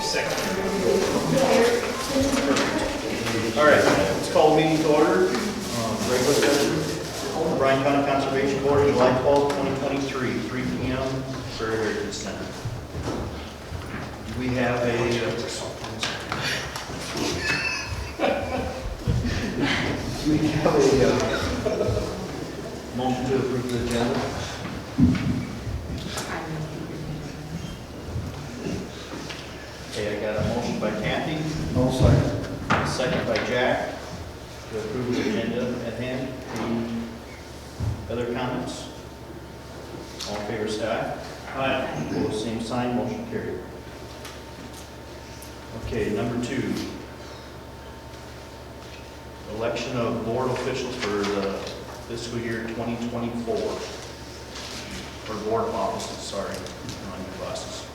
Second. All right, let's call the meeting to order. Regular session, Bryan County Conservation Board, July 12, 2023, 3 p.m., Prairie Heritage Center. We have a motion to approve the agenda. Okay, I got a motion by Kathy. I'll second. Second by Jack to approve the agenda at hand. Any other comments? All in favor, say aye. Aye. Opposed, same sign, motion carried. Okay, number 2. Election of board officials for the fiscal year 2024. Or board offices, sorry, on your glasses.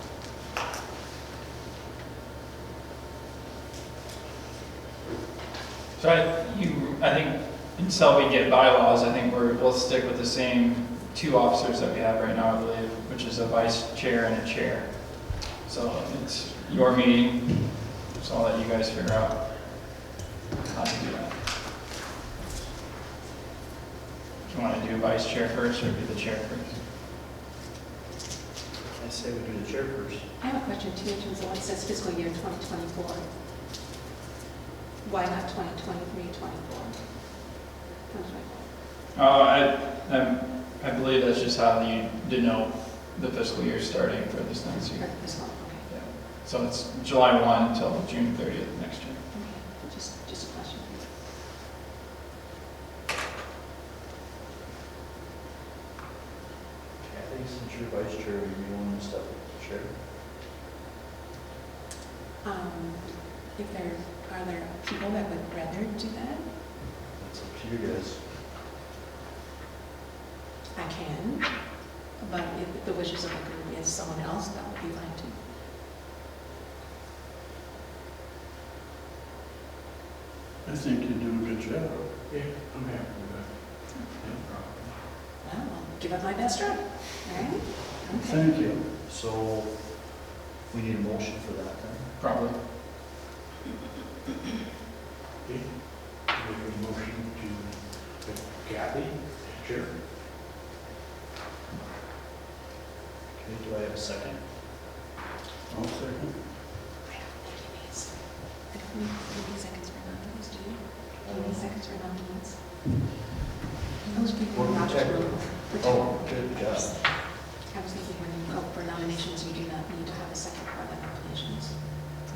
So I think until we get bylaws, I think we'll stick with the same 2 officers that we have right now, I believe, which is a vice chair and a chair. So it's your meeting, so I'll let you guys figure out how to do that. Do you want to do vice chair first or do the chair first? I say we do the chair first. I have a question too, in terms of what says fiscal year 2024. Why not 2023, 24? I believe that's just how you denote the fiscal year starting for this next year. Fiscal, okay. Yeah. So it's July 1 until June 30th next year. Okay, just a question. Kathy, since you're vice chair, are you willing to step up to chair? Are there people that would rather do that? It's up to you guys. I can, but if the wishes of the group is someone else, that would be fine too. I think you do a good job. Yeah, I'm happy with that. No problem. Well, I'll give it my best try, all right? Okay. Thank you. So we need a motion for that then. Probably. Okay. Make a motion to Kathy, chair. Okay, do I have a second? I'll second. I don't need 30 seconds for nominees, do you? 30 seconds for nominees. Those people Or are not protect. Oh, protected. good job. I was thinking when you go for nominations, you do not need to have a second for the nominations,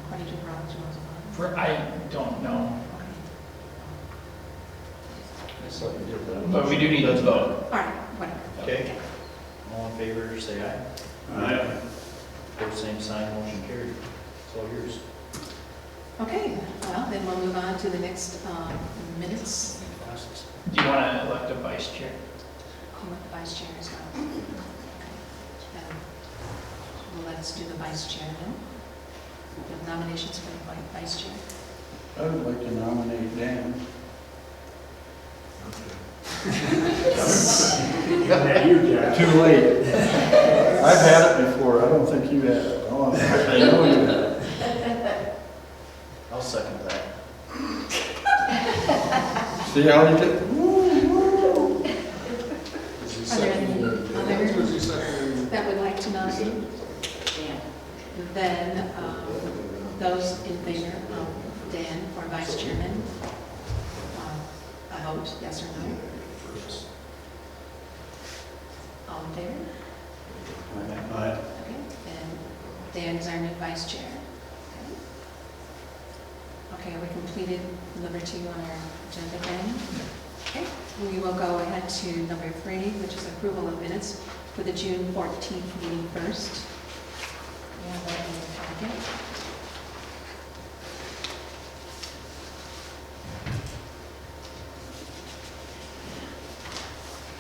according to Robert's rules of order. I don't know, Okay. I thought you did that. but we do need to vote. All right, whatever. Okay. All in favor, say aye. Aye. Opposed, same sign, motion carried. It's all yours. Okay, well, then we'll move on to the next minutes. Glasses. Do you want to elect a vice chair? You want the vice chair as well. Okay. Well, let's do the vice chair then. We have nominations for the vice chair. I would like to nominate Dan. Yeah, you, Jack. Too late. I've had it before. I don't think you had it. Oh, I know you had it. I'll second that. See how you did? Are there any others that would like to nominate? Then, those in favor of Dan for vice chairman, a vote, yes or no? All in favor? Aye. Okay, then Dan is our new vice chair. Okay, we completed number 2 on our agenda then. Okay, we will go ahead to number 3, which is approval of minutes for the June 14th meeting first. We have that in the packet.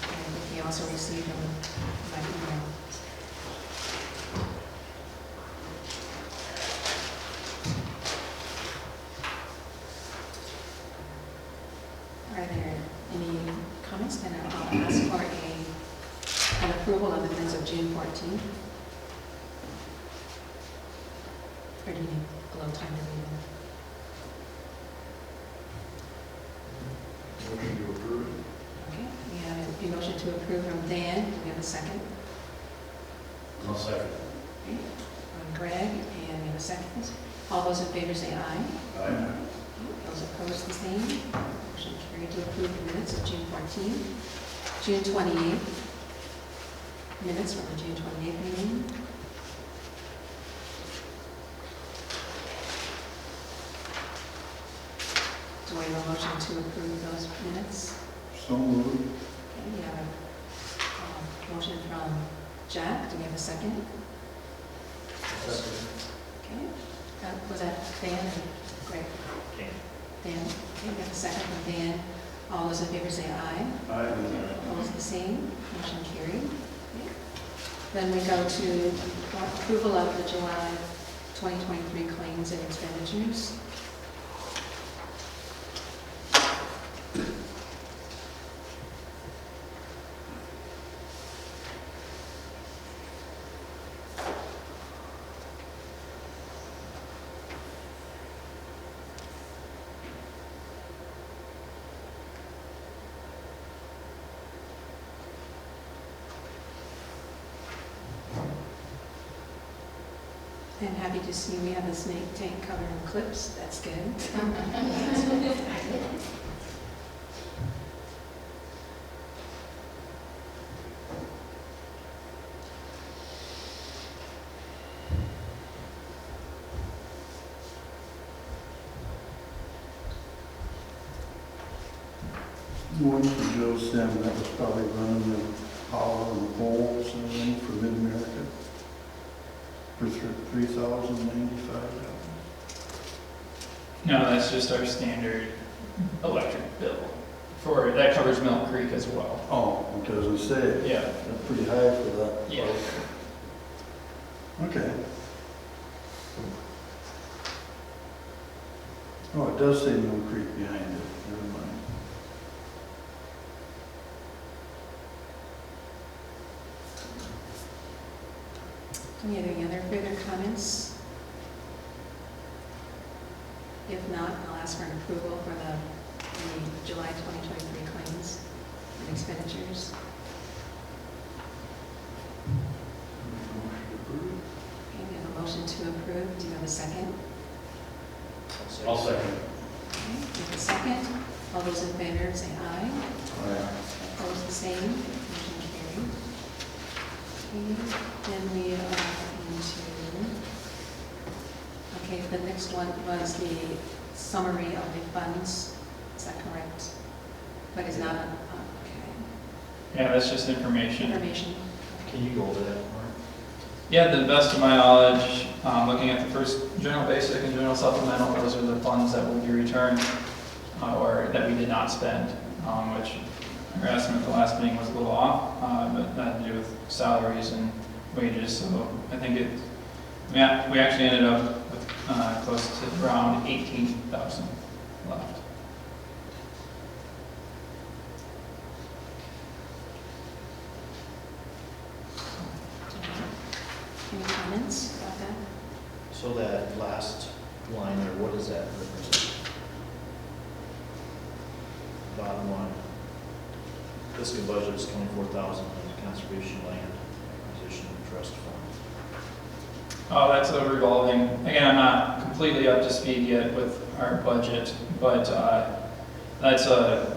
And I think you also received them by email. Are there any comments? Then I'll ask for an approval of the minutes of June 14th. or do you need a little time to read Motion to approve it. it? Okay, we have a motion to approve from Dan, do we have a second? I'll second. Okay, from Greg, and we have a second. All those in favor say aye. Aye. Those opposed, the same. Motion carried to approve the minutes of June 14th. June 28th. Minutes from the June 28th meeting. Do I have a motion to approve those minutes? So moved. Okay, we have a motion from Jack. Do we have a second? Second. Okay. Was that Dan and Greg? Okay. Dan. Okay, we have a second from Dan. All those in favor say aye. Aye. Opposed, the same. Motion carried. Okay. Then we go to approval of the July 2023 claims and expenditures. And happy to see we have a snake tank covered in clips. That's good. One for Joe Sim, that was probably running the power and the poles and everything for Mid-America for $3,095. No, that's just our standard electric bill. For, that covers Mill Creek as well. Oh, it doesn't say. Yeah. That's pretty high for that. Yeah. Okay. Oh, it does say Mill Creek behind it, never mind. Any other further comments? If not, I'll ask for an approval for the July 2023 claims and expenditures. Motion to approve. Okay, we have a motion to approve. Do you have a second? I'll second. Okay, we have a second. All those in favor say aye. Opposed, the same. Motion carried. Okay, then we are into, okay, the next one was the summary of the funds. Is that correct? But is not, okay, Yeah, that's just information. information. Can you go over that more? Yeah, to the best of my knowledge, looking at the first general basic and general supplemental, those are the funds that will be returned, or that we did not spend, which our estimate the last meeting was a little off, but that had to do with salaries and wages, so I think we actually ended up with close to around 18,000 left. Any comments about that? So that last line there, what does that represent? Bottom line. Fiscal budget is 24,000 in conservation land acquisition trust fund. Oh, that's a revolving, again, I'm not completely up to speed yet with our budget, but that's a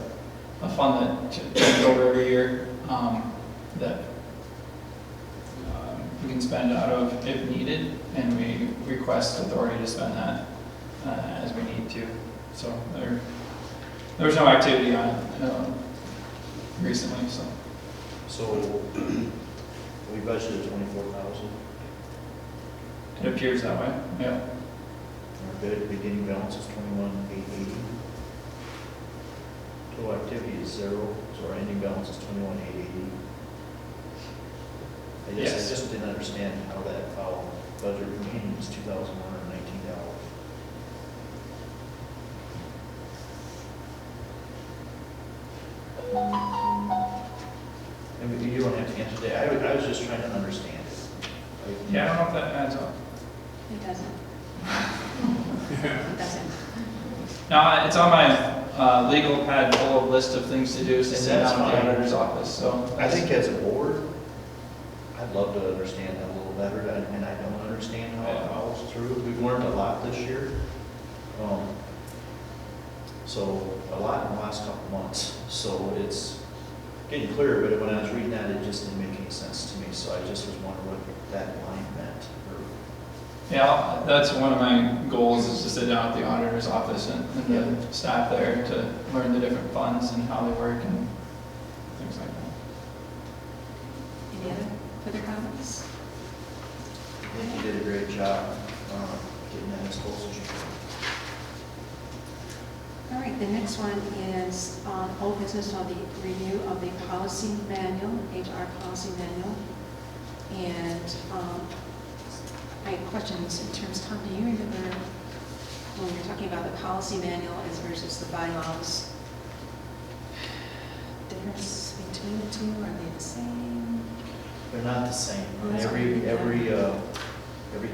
fund that changes over every year, that we can spend out of if needed, and we request authority to spend that as we need to. So there was no activity on it recently, so. So we budgeted 24,000. It appears that way, yeah. Our beginning balance is 21,880. Total activity is 0, so our ending balance is 21,880. I Yes. just didn't understand how that budget remaining is $2,119. I mean, you don't have to answer that. I was just trying to understand it. Yeah, I don't know if that adds up. It doesn't. It doesn't. No, it's on my legal pad full of list of things to do, is to And sit that's down at the fine. auditor's office, so. I think as a board, I'd love to understand that a little better, and I don't understand how it follows through. We've learned a lot this year. So, a lot in the last couple months, so it's getting clearer, but when I was reading that, it just didn't make any sense to me, so I just was wondering what that line meant. Yeah, that's one of my goals, is to sit down at the auditor's office and the staff there to learn the different funds and how they work and things like that. Any other further comments? I think you did a great job getting that as close as you could. All right, the next one is old business on the review of the policy manual, HR policy manual. And I have questions in terms, Tom, do you remember when we were talking about the policy manual as versus the bylaws? Difference between the two, are they the same? They're not the same. That's Every okay.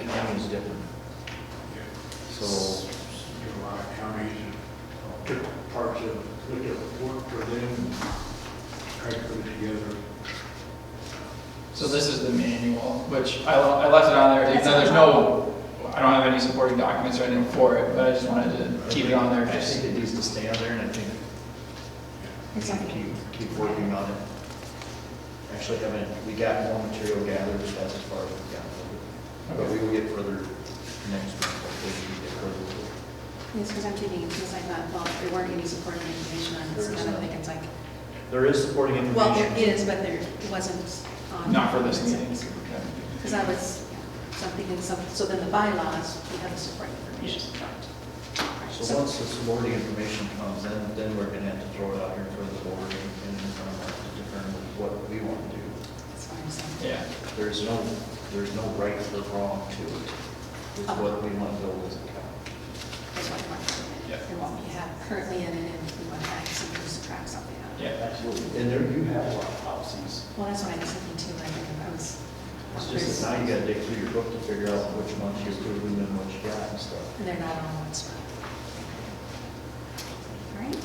county is different. So, You know, a lot of counties and different parts of, look at work for them, and try to put it together. So this is the manual, which I left it on there, even though there's no, I don't have any supporting documents or anything for it, but I just wanted to keep it on there, I just. think it needs to stay on there, and I think we Exactly. can keep working on it. Actually, we got more material gathered, but that's as far as we've gotten. But we will get further next month, hopefully we can get further with it. Yes, because I'm thinking, because I thought, well, there weren't any supporting information on this, There is and I not. think it's like, There is supporting information. well, there is, but there wasn't on. Not for this meeting. Because I was, so I'm thinking, so then the bylaws, we have the supporting information. Right. So once the supporting information comes in, then we're gonna have to throw it out here for the board and determine what we want to do. As far as, Yeah, There's no right or wrong to it. It's what we want to build as a county. that's what I want to do. Yeah. And what we have currently in it, and if we want to add something, subtract something out. yeah. Absolutely. And there, you have a lot of policies. Well, that's what I was thinking too, I think I was. It's just that now you gotta dig through your book to figure out which ones you're approving and what you got and stuff. And they're not on one spot. All right,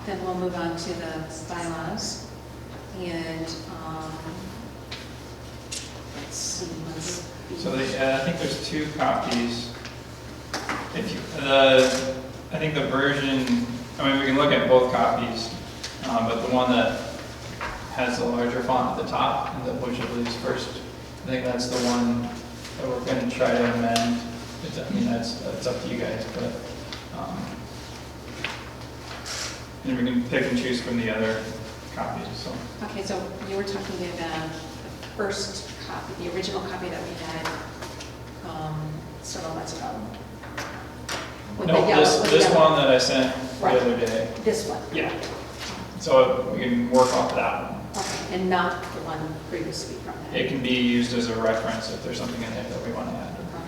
then we'll move on to the bylaws. And, let's see, let's. So I think there's two copies. If you, I think the version, I mean, we can look at both copies, but the one that has the larger font at the top and the push of leaves first, I think that's the one that we're going to try to amend. I mean, that's up to you guys, but, and we can pick and choose from the other copies, so. Okay, so you were talking about the first copy, the original copy that we had several months ago. With the No, yellow- with the this yellow. one that I sent the Right. other day. This one. Yeah. So we can work off of that one. Okay, and not the one previously from that. It can be used as a reference if there's something in there that we want to add. Okay.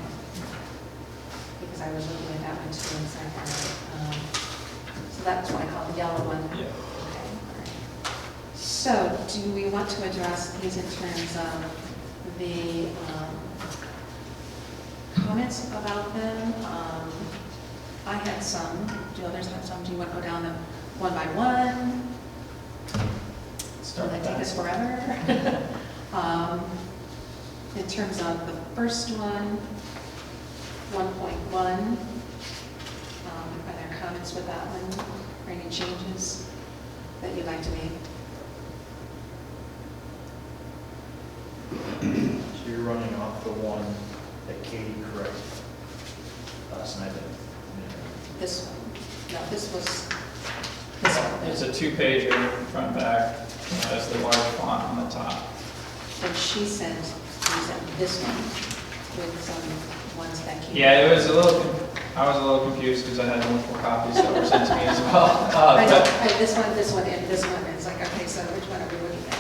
Because I was looking at that one too, and so I found it. So that's what I call the yellow one. Yeah. Okay, all right. So do we want to address these in terms of the comments about them? I had some, do others have some? Do you want to go down them one by one? Start Will with that take that. us forever? In terms of the first one, 1.1, are there comments with that one, or any changes that you'd like to make? So you're running off the one that Katie corrected last night. This one, no, this was, this one. It's a two-pager, front and back, it has the large font on the top. And she sent this one with some ones that came. Yeah, I was a little confused because I had multiple copies that were sent to me as well. I know, But this one, and this one, it's like, okay, so which one are we looking at?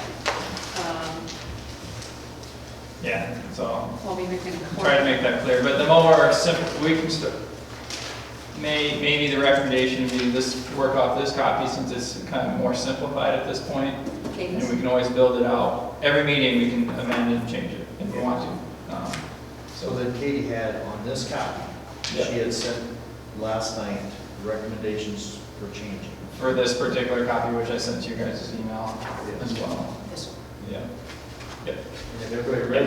yeah, so Well, we can. try to make that clear, but the more simple, we can start, maybe the recommendation would be this, work off this copy since it's kind of more simplified at this point, Okay, and we can always build it out. Every meeting, we can amend and change it if we want to. So then Katie had on this copy, Yeah. She had sent last night recommendations for changing. For this particular copy, which I sent to you guys' email as well. This one. Yeah. Yeah. And if everybody read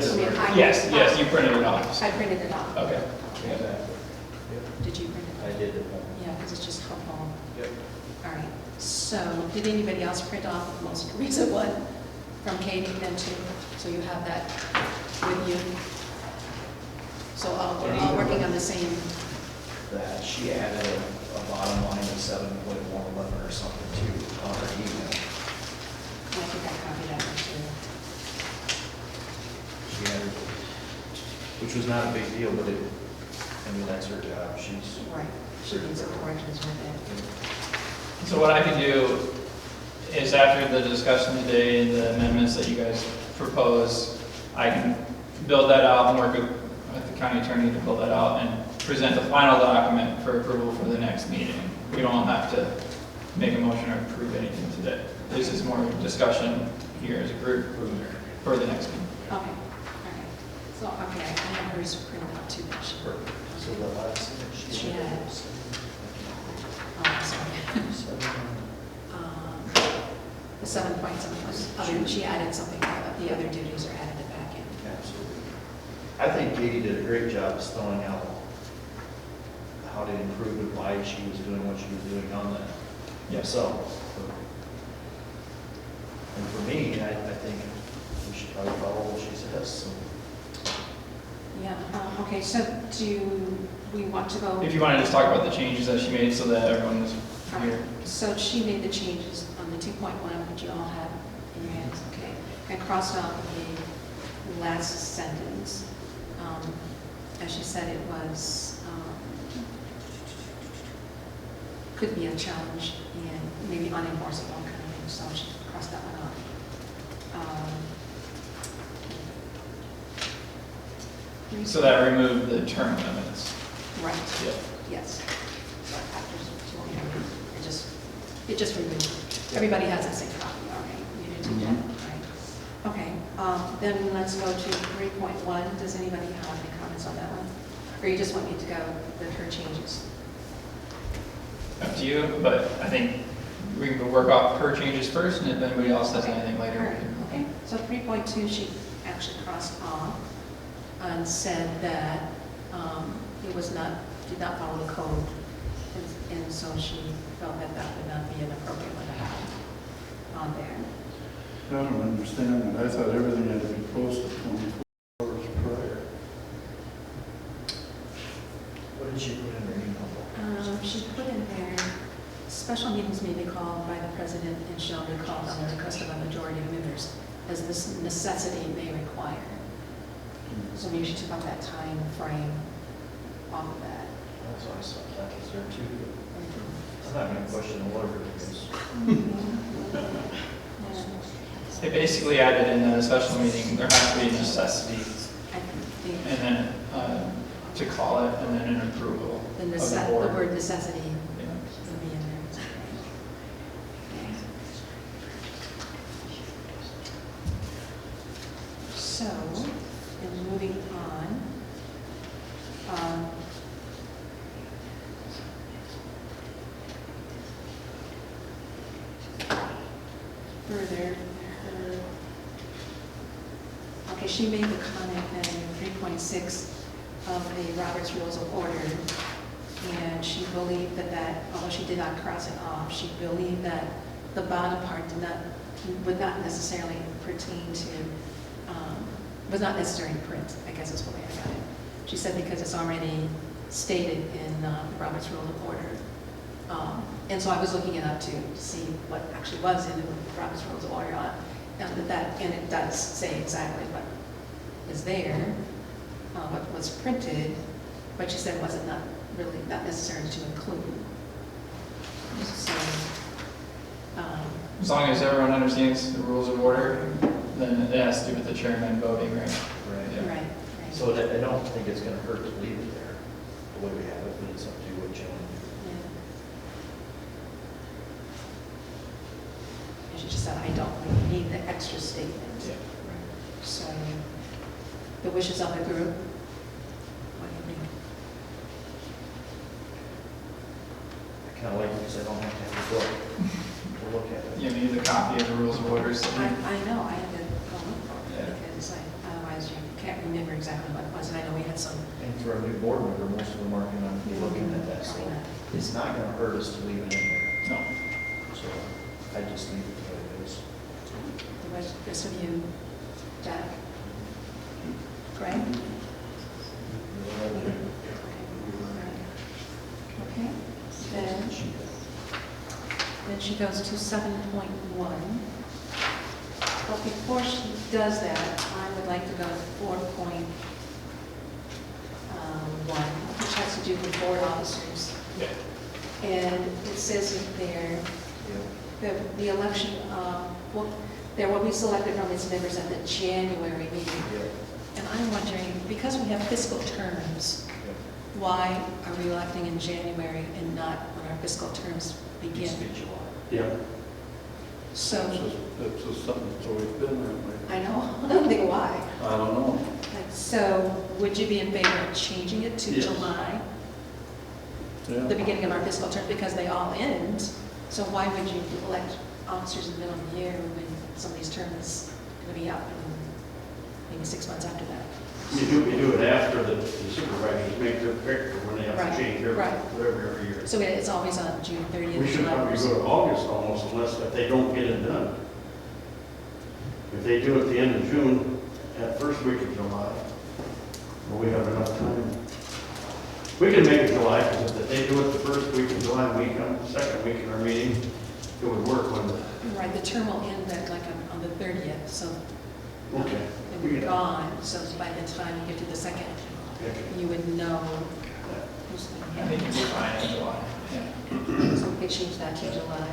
Yes. the Yes, you printed it off. I printed it off. Okay. Exactly. Did you print it? I did at home. Yeah, because it's just helpful. Yep. All right, so did anybody else print off the most recent one from Katie then too? So you have that with you? So we're all working on the same, That she added a bottom line of 7.111 or something too on her email. I think I copied that one too. She added, which was not a big deal, but I mean, that's her job. She's. Right, she needs some corrections with it. So what I can do is after the discussion today and the amendments that you guys propose, I can build that out and work with the county attorney to build that out and present the final document for approval for the next meeting. We don't have to make a motion or approve anything today. This is more discussion here as a group for the next meeting. Okay, all right. So, okay, I have hers printed out too, but she, So the last thing She had- sorry. The 7.7 was, she added something, the other duties are added back in. Absolutely. I think Katie did a great job spelling out how to improve and why she was doing what she was doing on that. Yes. So, and for me, I think we should probably follow what she says. So. Yeah, okay, so do we want to go? If you want to just talk about the changes that she made so that everyone is here. So she made the changes on the 2.1, which you all have in your hands, okay? And crossed off the last sentence. As she said, it was, could be a challenge and maybe unenforceable kind of thing, so she crossed that one off. So that removed the term limits. Right. Yeah. Yes. So after 200, it just removed. Everybody has the same copy, all right? You did do that, right? Okay, then let's go to 3.1. Does anybody have any comments on that one? Or you just want me to go with her changes? Up to you, but I think we can work off her changes first, and if anybody else has anything All later. right, we can- okay. So 3.2, she actually crossed off and said that it was not, did not follow the code. And so she felt that that would not be an appropriate one to have on there. I don't understand that. I thought everything had to be posted 24 hours prior. What did she put in her email? She put in there, special meetings may be called by the president and shall be called on the request of a majority of members, as this necessity may require. So maybe she took out that time frame off of that. That's why I saw that was there too. I'm not going to question the lawyer because They basically added in the special meeting, there has to be a necessity, I think and then to call it, and then an approval the of the board. word necessity Yeah. will be in there. Okay. So, and moving on, further, okay, she made the comment in 3.6 of the Robert's Rules of Order, and she believed that, although she did not cross it off, she believed that the bottom part would not necessarily pertain to, was not necessary to print, I guess is the way I got it. She said because it's already stated in Robert's Rules of Order. And so I was looking it up to see what actually was in the Robert's Rules of Order on, and it does say exactly what is there, what was printed, but she said wasn't not necessary to include. So, As long as everyone understands the rules of order, then it has to do with the chairman voting, right? right. Yeah. right. So I don't think it's going to hurt to leave it there the way we have it, but it's up to you what you want to do. Yeah. And she just said, I don't really need the extra statement. Yeah. So, the wishes of the group, what do you think? because I don't have to have a book to look at it. You need a copy of the rules of orders. I know, I had to go look for Yeah. it, because otherwise you can't remember exactly what it was, and I know we had some. And for a new board member, most of them aren't going to be looking at that, so it's not going to hurt us to leave it in there. No. So I just leave it the way it is. The rest of you, Jack? Greg? Okay, then she goes to 7.1. But before she does that, I would like to go to 4.1, which has to do with board officers. Yeah. And it says in there, the election, there will be selected from its members at the January meeting. And I'm wondering, because we have fiscal terms, why are we electing in January and not when our fiscal terms begin? Used to be July. Yeah. So, That's just something that's always been that way. I know, I don't think why. I don't know. Like, so, would you be in favor of changing it to Yes. July, the Yeah. beginning of our fiscal term, because they all end? So why would you elect officers in the middle of the year when somebody's term is going to be up in maybe 6 months after that? You do it after the supervisors make their pick for when they have Right, to change right. whatever every year. So it's always on June 30th? We should July probably 1st? go to August almost unless if they don't get it done. If they do it at the end of June, that first week of July, well, we have enough time. We can make it July, because if they do it the first week of July, second week in our meeting, it would work when, Right, the term will end at like on the 30th, so okay. it would be gone. So by the time you get to the second, you would know who's I going think to it'd be fine in July. Yeah. be. So we could change that to July.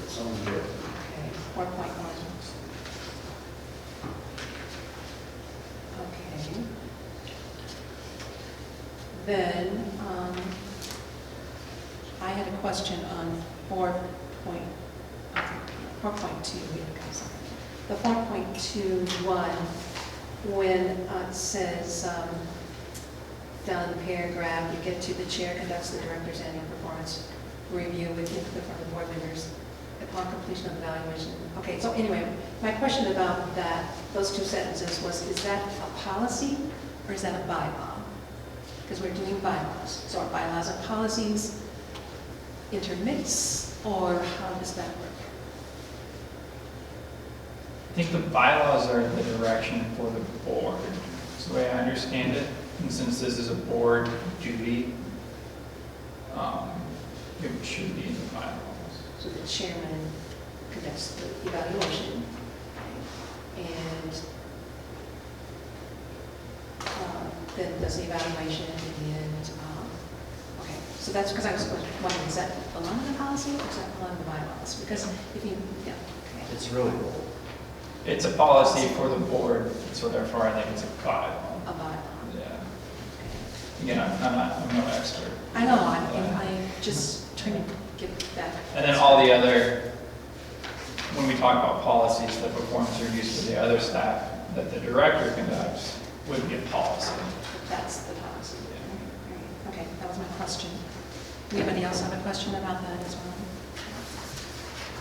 Sounds good. Okay, 4.1. Okay. Then, I had a question on 4.2. The 4.21, when it says, down in the paragraph, you get to the chair conducts the director's annual performance review with input from the board members upon completion of evaluation. Okay, so anyway, my question about that, those two sentences was, is that a policy or is that a bylaw? Because we're doing bylaws. So our bylaws and policies intermix, or how does that work? I think the bylaws are the direction for the board. That's the way I understand it. And since this is a board duty, it should be in the bylaws. So the chairman conducts the evaluation, and then does the evaluation, and, okay, so that's because I was wondering, is that belong in the policy or is that belong in the bylaws? Because if you, yeah, okay. It's really old. It's a policy for the board, so therefore I think it's a bylaw. A bylaw. Yeah. Again, I'm no expert. I know, I'm just trying to get that. And then all the other, when we talk about policies, the performance reviews for the other staff that the director conducts would be a policy. That's the policy. Okay, that was my question. Anybody else have a question about that as well?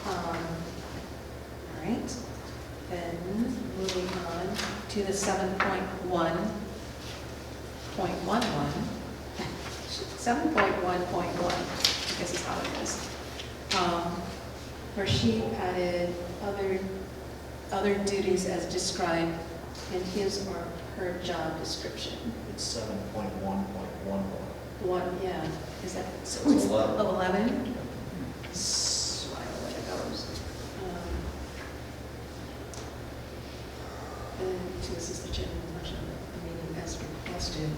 All right, then moving on to the 7.1.11. 7.1.1, I guess is how it is. Where she added other duties as described in his or her job description. It's 7.1.11. One, yeah, is that, so It's it's 11. of 11? So I don't know where it goes. And to assist the chairman in the function of the meeting as requested.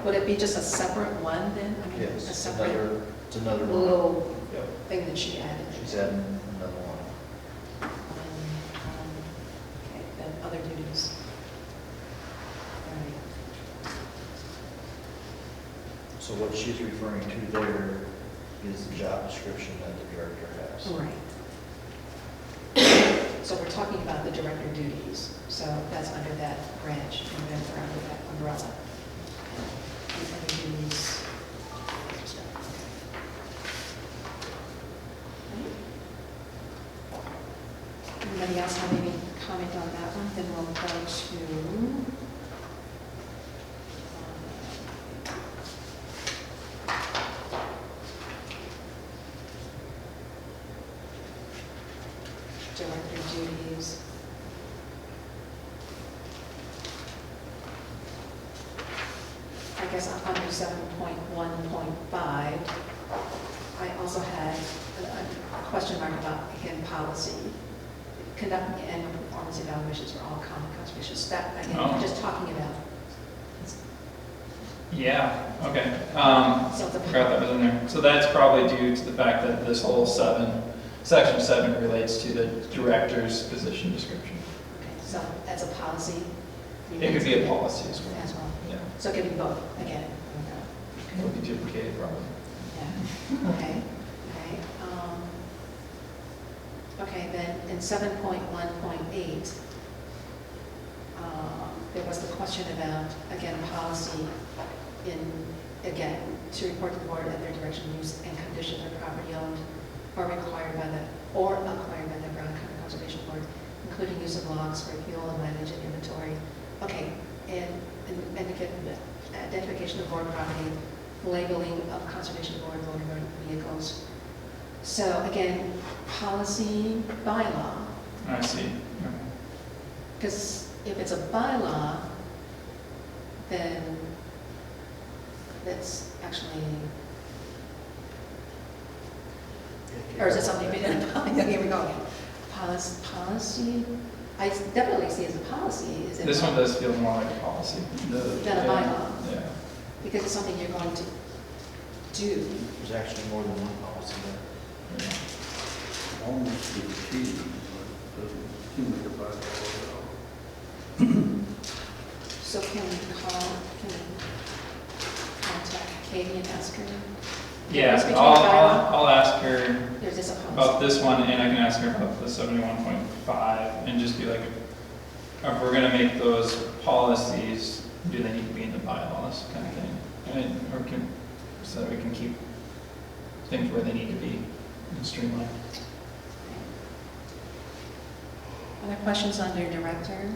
Would it be just a separate one then? I mean, Yes, a it's separate another one. little Yep. thing that she added? She's adding another one. Okay, then other duties. All right. So what she's referring to there is the job description that the director has. Right. So we're talking about the director duties, so that's under that branch, and then we're under that umbrella. And other duties. Anybody else have any comment on that one? Then we'll go to director duties. I guess under 7.1.5, I also had a question mark about, again, policy. Conducting annual performance evaluations for all common conservations. That, again, we're just talking about. Yeah, okay. So the- Forgot that was in there. So that's probably due to the fact that this whole section 7 relates to the director's position description. Okay, so as a policy. It could be a policy as well. As well. Yeah, So it could be both, again. it would be duplicated probably. Yeah, okay, okay. Okay, then in 7.1.8, there was the question about, again, policy again, to report to the board at their direction, use and condition of property owned or acquired by the Brown County Conservation Board, including use of logs for fuel and mileage and inventory. Okay, and identification of board property, labeling of conservation board motor vehicles. So again, policy, bylaw, I see. because if it's a bylaw, then that's actually, or is it something we didn't, here we go again. Policy, I definitely see as a policy, is it? This one does feel more like a policy. Than a bylaw. Yeah. Because it's something you're going to do. There's actually more than one policy there. Yeah. Almost to the T, but it doesn't seem like a bylaw. So can we contact Katie and ask her? Yeah, Between the bylaw? I'll ask her There's this a policy. about this one, and I can ask her about the 71.5, and just be like, if we're gonna make those policies, do they need to be in the bylaws, kind of thing? So that we can keep things where they need to be and streamlined. Other questions under director?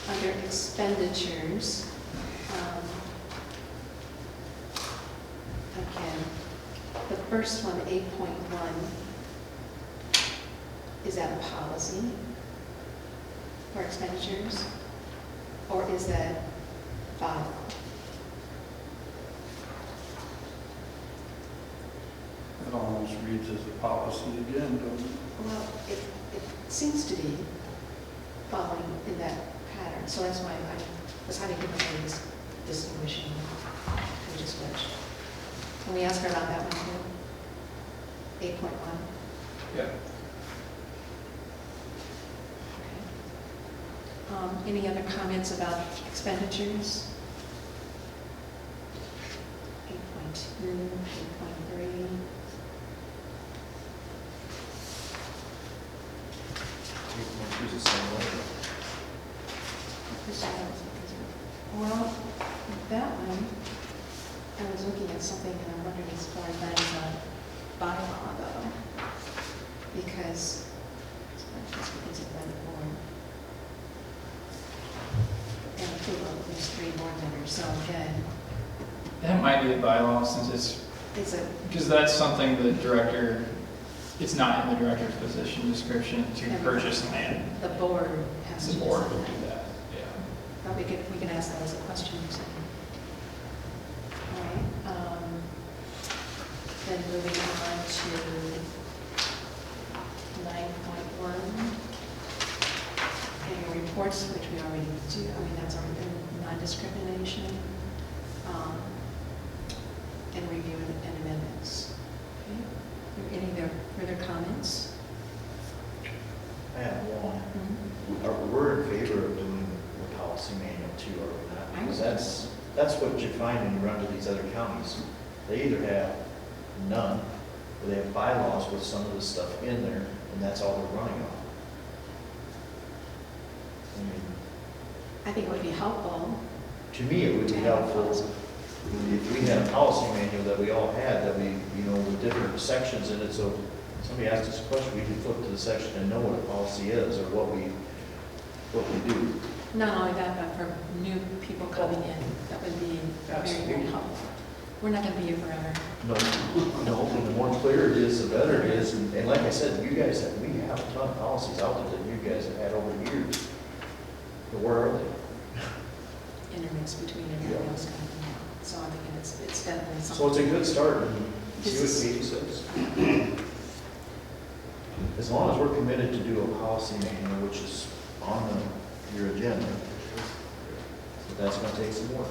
Under expenditures, again, the first one, 8.1, is that a policy for expenditures? Or is that bylaw? It almost reads as a policy again, doesn't it? Well, it seems to be following in that pattern, so that's why I was having difficulty distinguishing which is which. Can we ask her about that one too? 8.1? Yeah. Okay. Any other comments about expenditures? 8.2, 8.3. It's the same way. Well, that one, I was looking at something and I'm wondering as far as that is a bylaw though, because it's by the board. And approval of at least 3 board members, so again, That might be a bylaw, since it's a, because that's something the director, it's not in the director's position description to purchase land. the board has to The board decide would that. do that, yeah. But we can ask that as a question. So. All right. Then moving on to 9.1. Annual reports, which we already do. I mean, that's already been non-discrimination. And review and amendments. Okay. Any other further comments? I have one. We're in favor of doing the policy manual too, are we not? Because that's what you find when you run to these other counties. They either have none, or they have bylaws with some of the stuff in there, and that's all they're running on. I mean, I think it would be helpful. to me, it would be to have a helpful policy. if we had a policy manual that we all had, that we, with different sections in it, so somebody asks us a question, we can flip to the section and know what a policy is or what we do. Not only that, but for new people coming in, that would be very, very Absolutely. helpful. We're not gonna be here forever. No, and the more clear it is, the better it is. And like I said, we have a ton of policies out there that you guys have had over the years. But where are they? Intermix between everything else kind of thing. So I think it's definitely So something. it's a good start and see This what Katie says. As long as we're committed to do a policy manual, which is on your agenda, but that's gonna take some work.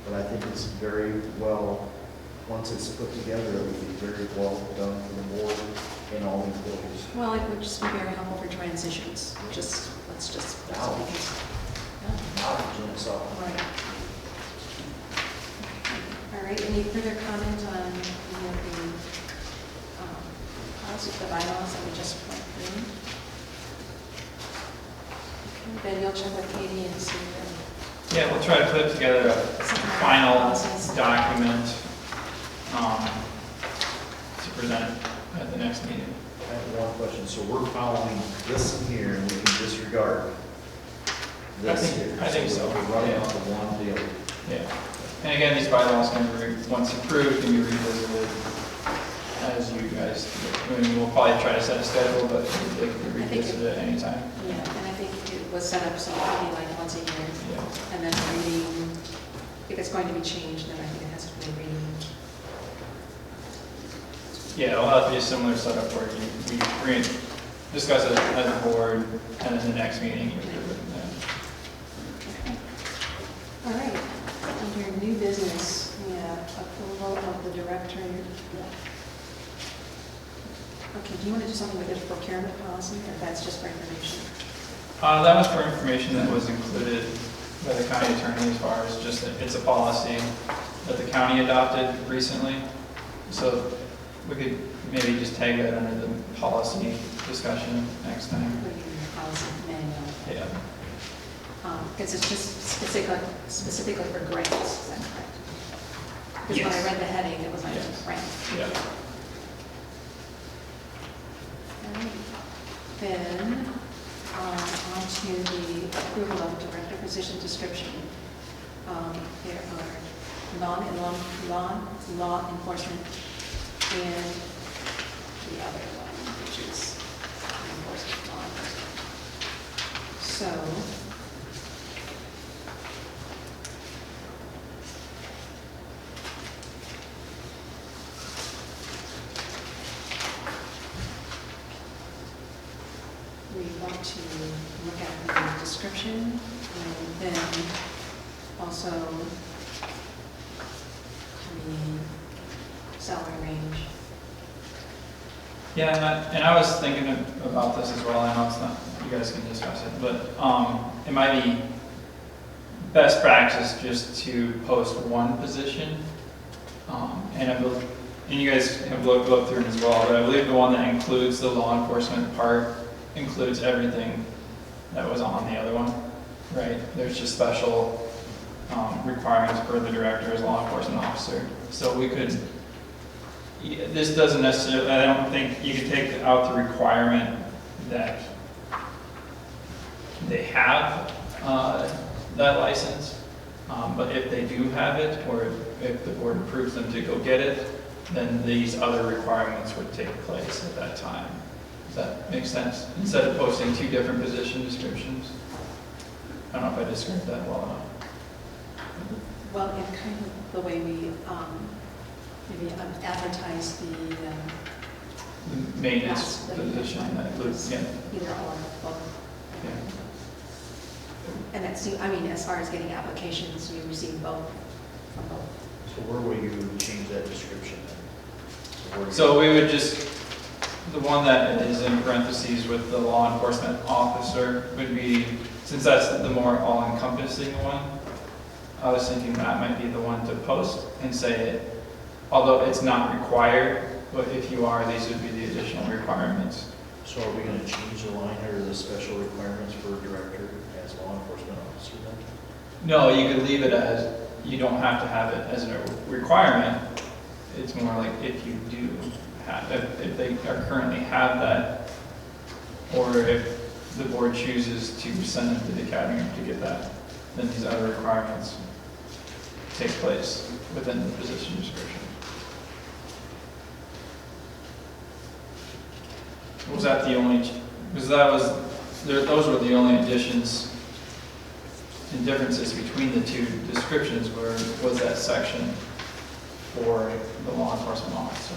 But I think it's very well, once it's put together, it will be very well done for the board and all employees. Well, it would just be very helpful for transitions. Let's just. Now. Yeah. Knowledge in itself. Right. All right, any further comment on any of the policies, the bylaws that we just went through? Okay, then you'll check with Katie and see Yeah, we'll try to put together a final document to present at the next meeting. I have one question. So we're following this in here and we can disregard this here? I think so. We're running Yeah. off of one deal. Yeah. And again, these bylaws can be, once approved, can be revisited as you guys, I mean, we'll probably try to set a schedule, but they can be I think revisited at any time. Yeah, and I think it was set up so it would be like once a year, Yeah. and then reading, if it's going to be changed, then I think it has to be reading. Yeah, it'll have to be a similar setup where we discuss it as a board, and then the next meeting, you approve it. All right, under new business, we have approval of the director. Okay, do you want to do something with this procurement policy, or that's just for information? That was for information that was included by the county attorney as far as just that it's a policy that the county adopted recently. So we could maybe just tag that under the policy discussion next time. Put it in the policy manual. Yeah. Because it's just specifically for grants, is that correct? Because when I Yes. read the heading, it was like Yes. grant. Yeah. All right. Then, on to the approval of director position description. There are law enforcement and the other one, which is enforcement, law enforcement. So, we want to look at the description and then also the salary range. Yeah, and I was thinking about this as well. I know it's not, you guys can discuss it, but it might be best practice just to post one position. And you guys have looked through it as well, but I believe the one that includes the law enforcement part includes everything that was on the other one, right? There's just special requirements for the director as law enforcement officer. So we could, this doesn't necessarily, I don't think you could take out the requirement that they have that license, but if they do have it, or if the board approves them to go get it, then these other requirements would take place at that time. Does that make sense? Instead of posting two different position descriptions? I don't know if I described that well enough. Well, in kind of the way we maybe advertise the The maintenance Yes. position, that includes, yeah. either or both. Yeah. And that's, I mean, as far as getting applications, you receive both from both. So where will you change that description? So we would just, the one that is in parentheses with the law enforcement officer would be, since that's the more all-encompassing one, I was thinking that might be the one to post and say it, although it's not required, but if you are, these would be the additional requirements. So are we going to change the line or the special requirements for a director as law enforcement officer then? No, you could leave it as, you don't have to have it as a requirement. it's more like if you do have, if they are currently have that, or if the board chooses to send them to the academy to get that, then these other requirements take place within the position description. Was that the only, because that was, those were the only additions and differences between the two descriptions was that section for the law enforcement officer.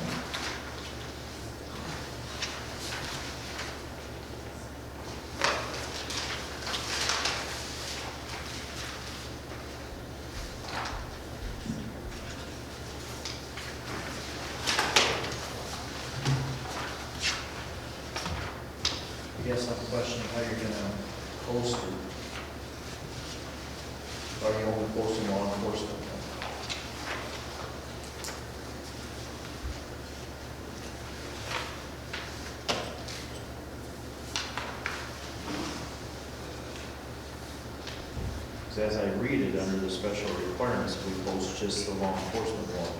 I guess I have a question of how you're gonna post it. Are you only posting law enforcement? Because as I read it, under the special requirements, we post just the law enforcement one.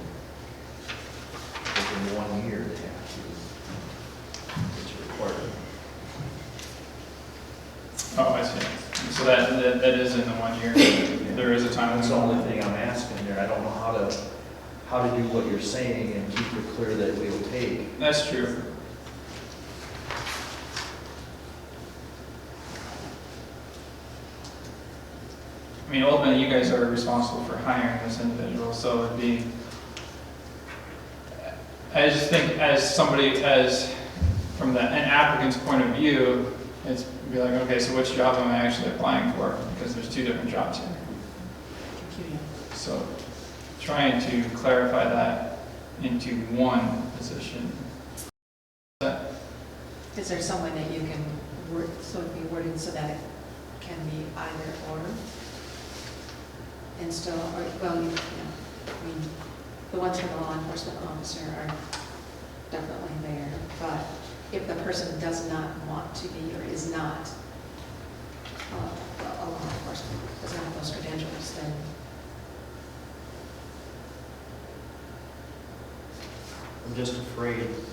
Within 1 year, they have to, it's required. Oh, I see. So that is in the 1 year. There is a time. That's the only thing I'm asking there. I don't know how to do what you're saying and keep it clear that we will take. That's true. I mean, ultimately, you guys are responsible for hiring this individual, so it'd be, I just think as somebody, from an applicant's point of view, it's be like, okay, so which job am I actually applying for? Because there's two different jobs here. So trying to clarify that into one position. Is there some way that you can word, so it'd be worded so that it can be either or? And still, or, well, I mean, the ones for the law enforcement officer are definitely there, but if the person does not want to be or is not a law enforcement, does not have those credentials, then I'm just afraid of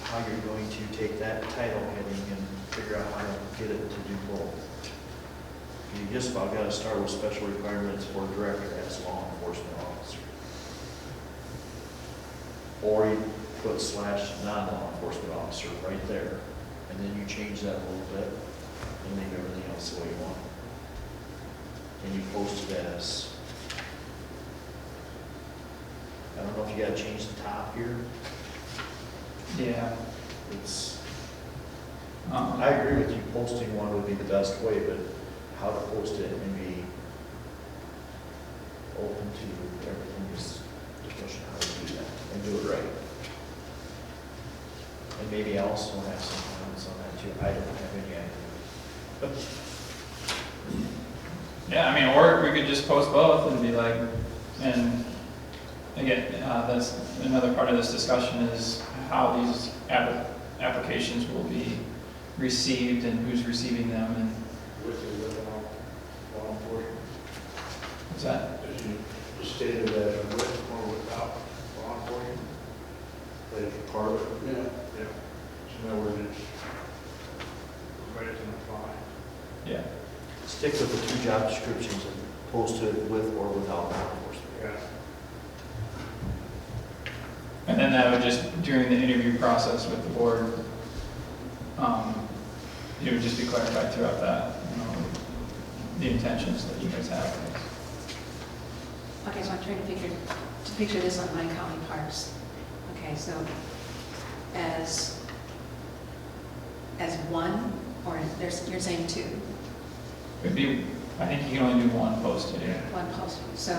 how you're going to take that title heading and figure out how to get it to do both. You just about got to start with special requirements for director as law enforcement officer. Or you put / non-law enforcement officer right there, and then you change that a little bit and leave everything else the way you want. And you post it as, I don't know if you got to change the top here. Yeah. It's, I agree with you, posting one would be the best way, but how to post it and be open to everything is the question how to do that and do it right. And maybe I also have some comments on that too. I don't have any idea. Yeah, I mean, or we could just post both and be like, and again, that's another part of this discussion is how these applications will be received and who's receiving them and With or without law enforcement? what's that? As you stated that with or without law enforcement? That is part of it? Yeah. Yeah. So in other words, it's ready to apply. Yeah. Stick with the two job descriptions and post it with or without law enforcement. Yeah. And then that would just, during the interview process with the board, it would just be clarified throughout that, the intentions that you guys have. okay, so I'm trying to picture this on my county parks. Okay, so as one, or you're saying two? It'd be, I think you can only do one posted. One posting, so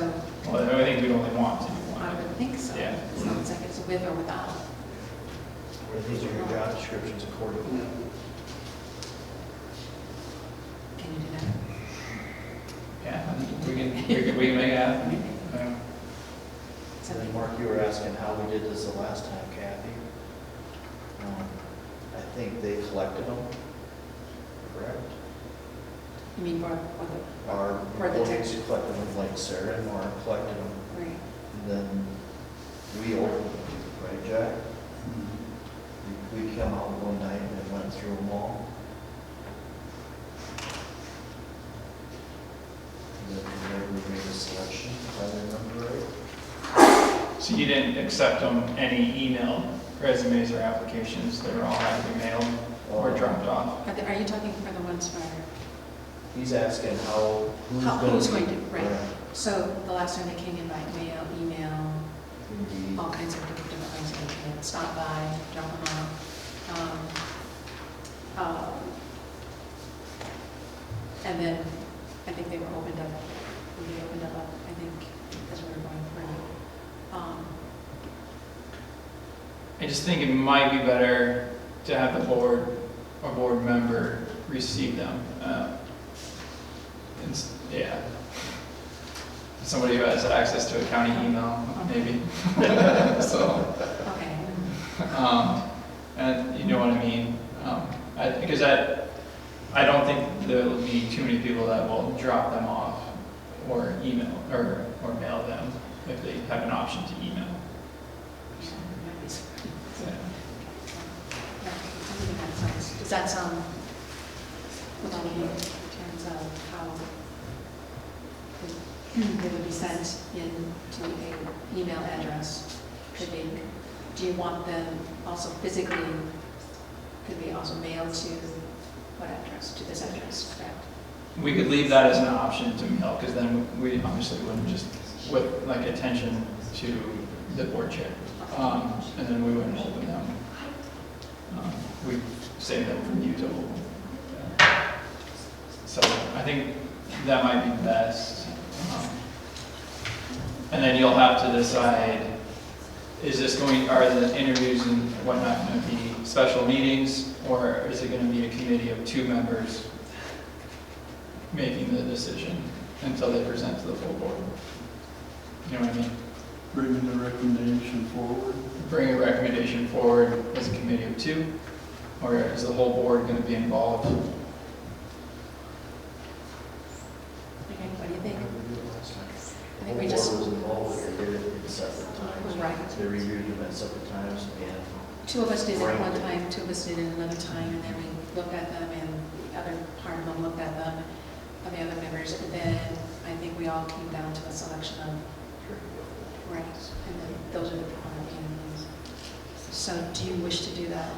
Well, I think we'd only want to do I one. would think so. Yeah. So it's like it's with or without. And these are your job descriptions accordingly. Can you do that? Yeah, I think we can make it happen. Yeah. And then Mark, you were asking how we did this the last time, Kathy. I think they collected them, correct? You mean for Our For the employees text. collected them, like Sarah and Mark collected them, right? and then we opened them, right, Jack? We come out one night and went through them all. And then from there, we made a selection, if I remember right. So you didn't accept them, any email resumes or applications, they were all had to be mailed or dropped off? Are you talking for the ones for, He's asking who's going to, right? Right. So the last time they came in by mail, email, Indeed. all kinds of different things, they can stop by, drop them off. And then I think they were opened up, I think, as we were going through. I just think it might be better to have the board or board member receive them. Yeah. Somebody who has access to a county email, maybe. So, Okay. and you know what I mean? Because I don't think there'll be too many people that will drop them off or email or mail them if they have an option to email. Yeah. Does that sound without any in terms of how they would be sent in to an email address? Do you want them also physically, could be also mailed to what address, to this address, correct? We could leave that as an option to mail, because then we obviously wouldn't just, with like attention to the board chair, and then we wouldn't open them. We save them from you to open. So I think that might be best. And then you'll have to decide, are the interviews and whatnot going to be special meetings, or is it going to be a committee of 2 members making the decision until they present to the full board? You know what I mean? Bringing the recommendation forward. Bring a recommendation forward as a committee of 2, or is the whole board going to be involved? Okay, what do you think? I think The we whole just, board was involved, they did it in separate times. right. They reviewed them at separate times, and 2 of us did it at one time, 2 of us did it another time, and then we looked at them, and the other part of them looked at them, of the other members, and then I think we all came down to a selection of, right, and then those are the candidates. So do you wish to do that?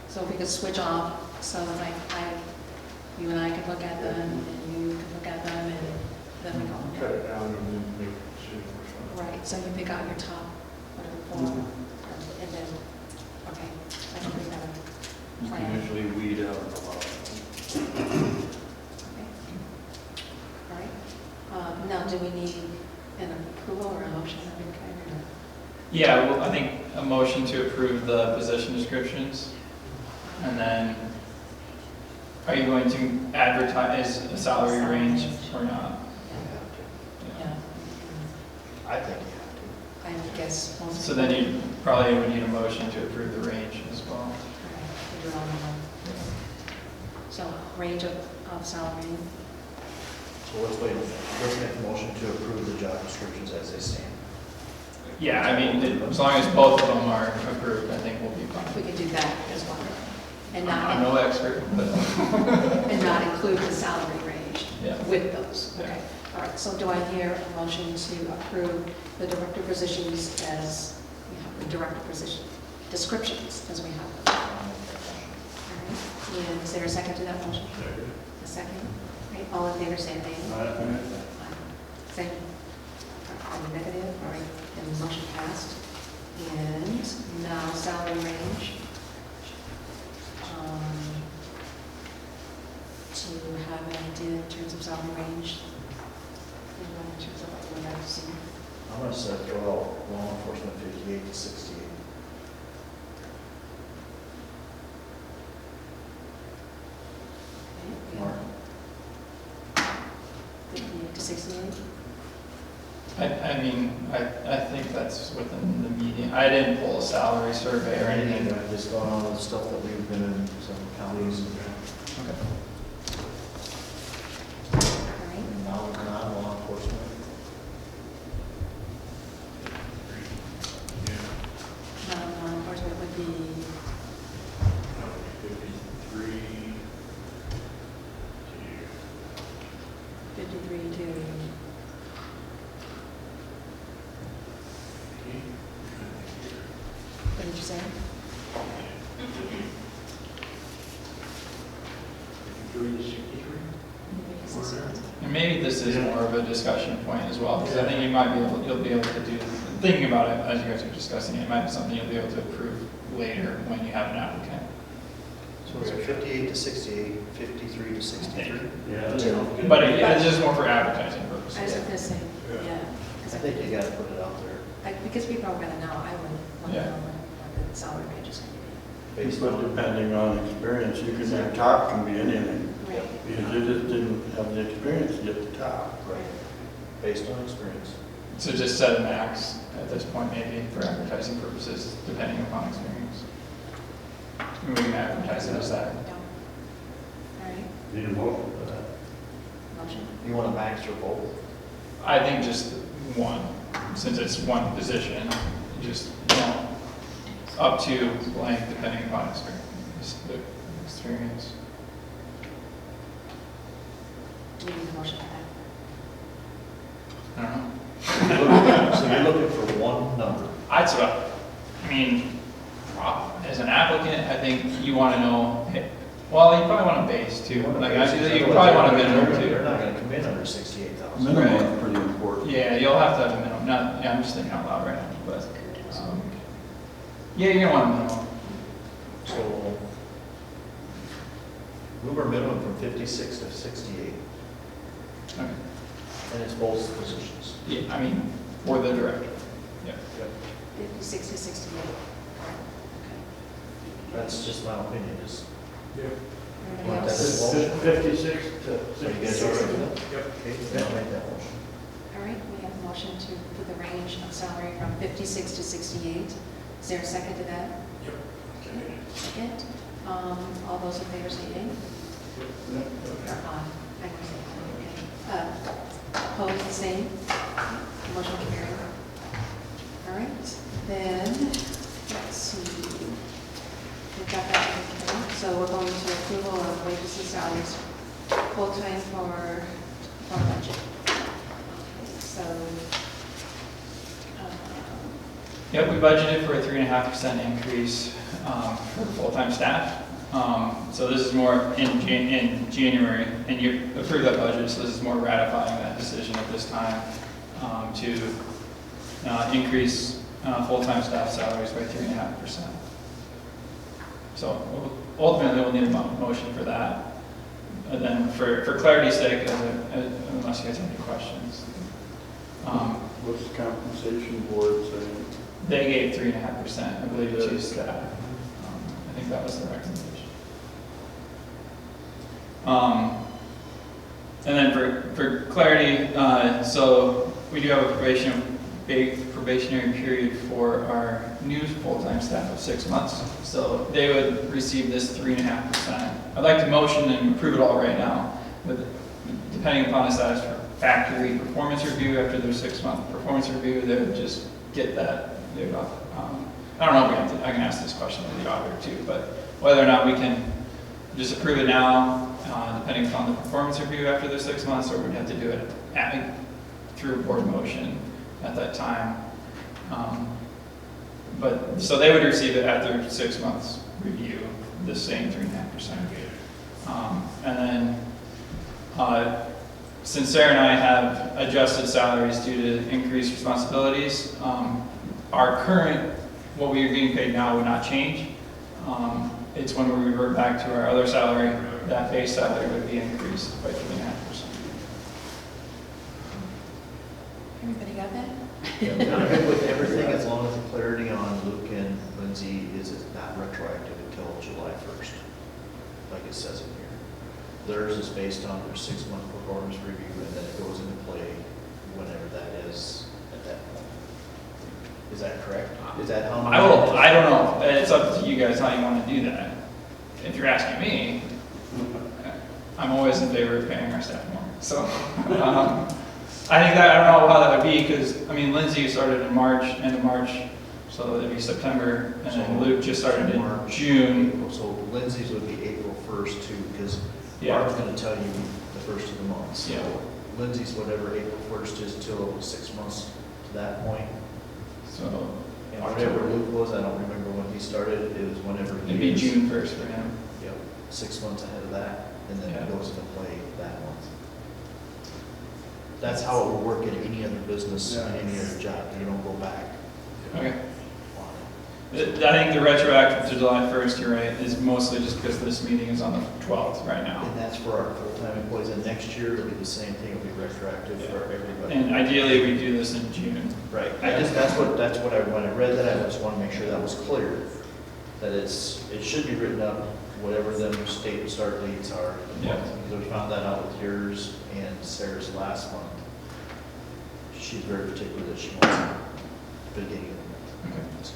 So if we could switch off, so like you and I could look at them, and you could look at them, and then we go. Cut it down and then make a decision or something. Right, so you pick out your top, whatever, 4, and then, okay, I think we have a You plan. can usually weed out a lot. Okay. All right. Now, do we need an approval or a motion of any kind? Or? Yeah, well, I think a motion to approve the position descriptions, and then are you going to advertise a salary range or not? Yeah. I think you have to. I would guess. most So then you probably would need a motion to approve the range as well. All right, we'll do it all in one. So, range of salary. So let's make a motion to approve the job descriptions as they stand. Yeah, I mean, as long as both of them are approved, I think we'll be We fine. could do that as well. And I'm not, no expert, but and not include the salary range yeah. with those. Yeah. Okay. All right, so do I hear a motion to approve the director positions as, we have the director position descriptions as we have them? All right. And is there a second to that motion? A second? Right, all in favor, say aye. Same. Any negative? All right, and the motion passed. And now salary range. To have an idea in terms of salary range, in terms of what you would like to see. I'm going to set throw out law enforcement 58 to 68. Okay, Mark? 58 to 68. I mean, I think that's within the median. I didn't pull a salary survey or anything. I've just gone on the stuff that we've been in some counties Okay. All right, and non-law enforcement. same? 53 to 63? Maybe consistent. And maybe this is more of a discussion point as well, because I think you'll be able to do, thinking about it as you guys are discussing it, it might be something you'll be able to approve later when you have an applicant. So it's 58 to 68, 53 to 63? Yeah. But it's just more for advertising I purposes. was gonna say, yeah. I 'Cause think you gotta put it out there because people are gonna know, I would want to Yeah. know what the salary range is gonna based But on. depending on experience, you can, your top can be anything, be. Right. because you just didn't have the experience to get the top. Right. Based on experience. So just set a max at this point, maybe for advertising purposes, depending upon experience. And we can advertise it as that. Yeah. All right, Need a motion for that. motion. You want a max for both? I think just one, since it's one position, just, up to blank depending upon experience. Do we need a motion for that? I don't know. So you're looking for one number? I'd say, I mean, as an applicant, I think you want to know, well, you probably want a base too. Like, you probably want a minimum They're too. not gonna come in under 68,000. Minimum is pretty important. Yeah, you'll have to have a minimum. Not, yeah, I'm just thinking out loud right now, but, yeah, you're gonna want a minimum. So move our minimum from 56 to 68, Okay. and it's both positions. Yeah, I mean, for the director. Yeah. 56 to 68. Okay. That's just my opinion, is, Everybody Want that else? as well? 56 to so you guys are with that? Yep. Okay, then I'll make that motion. All right, we have a motion to put the range of salary from 56 to 68. Is there a second to that? Yep. Okay, second. All those in favor say yea. Or aye. I can say aye, okay. Opposed, the same. Motion carried. All right, then, let's see. We've got that taken care of. So we're going to approval of wages and salaries, full-time for budget. Okay, so, Yep, we budgeted for a 3.5% increase for full-time staff. So this is more in January, and you approved that budget, so this is more ratifying that decision at this time to increase full-time staff salaries by 3.5%. So ultimately, we'll need a motion for that. And then for clarity's sake, unless you guys have any questions. What's the compensation board saying? They gave 3.5%, I believe, to staff. I think that was the recommendation. And then for clarity, so we do have a probationary period for our new full-time staff of 6 months. So they would receive this 3.5%. I'd like to motion and approve it all right now, with, depending upon the status for factory performance review after their 6-month performance review, they would just get that. They would, I don't know if we have to, I can ask this question to the auditor too, but whether or not we can just approve it now, depending upon the performance review after their 6 months, or we'd have to do it through a board motion at that time. But, so they would receive it at their 6 months review, the same 3.5%. And then, since Sarah and I have adjusted salaries due to increased responsibilities, our current, what we are getting paid now would not change. It's when we revert back to our other salary, that base salary would be increased by 3.5%. everybody got that? I'm good with everything as long as the clarity on Luke and Lindsay is it's not retroactive until July 1st, like it says in here. Theirs is based on their 6-month performance review, and then it goes into play whenever that is at that point. Is that correct? Is that how? I don't know, it's up to you guys how you want to do that. If you're asking me, I'm always in favor of paying our staff more. So, I think that, I don't know how that would be, because, I mean, Lindsay started in March, end of March, so it'd be September, and then Luke just started in March, June. April. So Lindsay's would be April 1st too, because Yeah. Barb's gonna tell you the first of the month. So Yeah. Lindsay's whatever April 1st is till 6 months to that point. So, And whatever Luke was, I don't remember when he he started, it was whenever he It'd be is- June 1st for him. Yep, 6 months ahead of that, and then Yeah. it goes into play that month. That's how it would work in any other business, Yeah. any other job, you don't go back Okay. on I think the retroactive to July 1st, you're right, is mostly just because this meeting is on the 12th right it. now. And that's for our full-time employees, and next year it'll be the same thing, it'll be retroactive for everybody. And ideally, we do this in June. Right, that's what I, when I read that, I just want to make sure that was clear, that it should be written up, whatever them state start dates are. Yeah. Because we found that out with yours and Sarah's last month. She's very particular that she wants it beginning of the month. Okay. So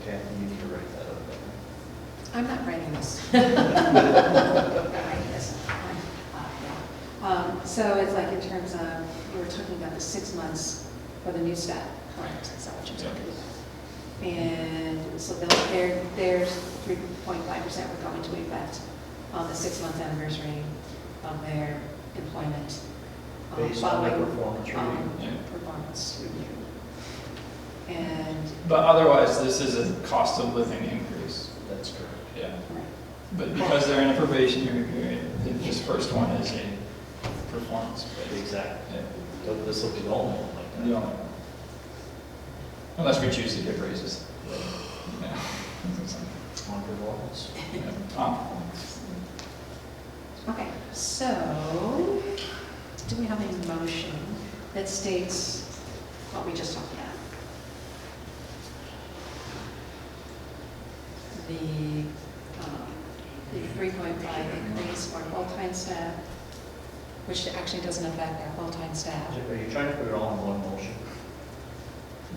Kathy, you need to write that up. I'm not writing this. I'm not writing this. So it's like in terms of, we were talking about the 6 months for the new staff, correct? Is that what you're talking about? And so there's 3.5% were going to effect on the 6-month anniversary of their employment. Based on the following, performance review. Yeah. Performance review. And, But otherwise, this is a cost of living increase. That's correct. Yeah. right. But because they're in a probationary period, this first one is a performance. Exactly. Yeah. So this will be the only one like that. The only one. Unless we choose to give raises. Yeah. On performance. Yeah. Okay, so, do we have a motion that states what we just talked about? The 3.5 increase for full-time staff, which actually doesn't affect our full-time staff. Are you trying to put it all in one motion?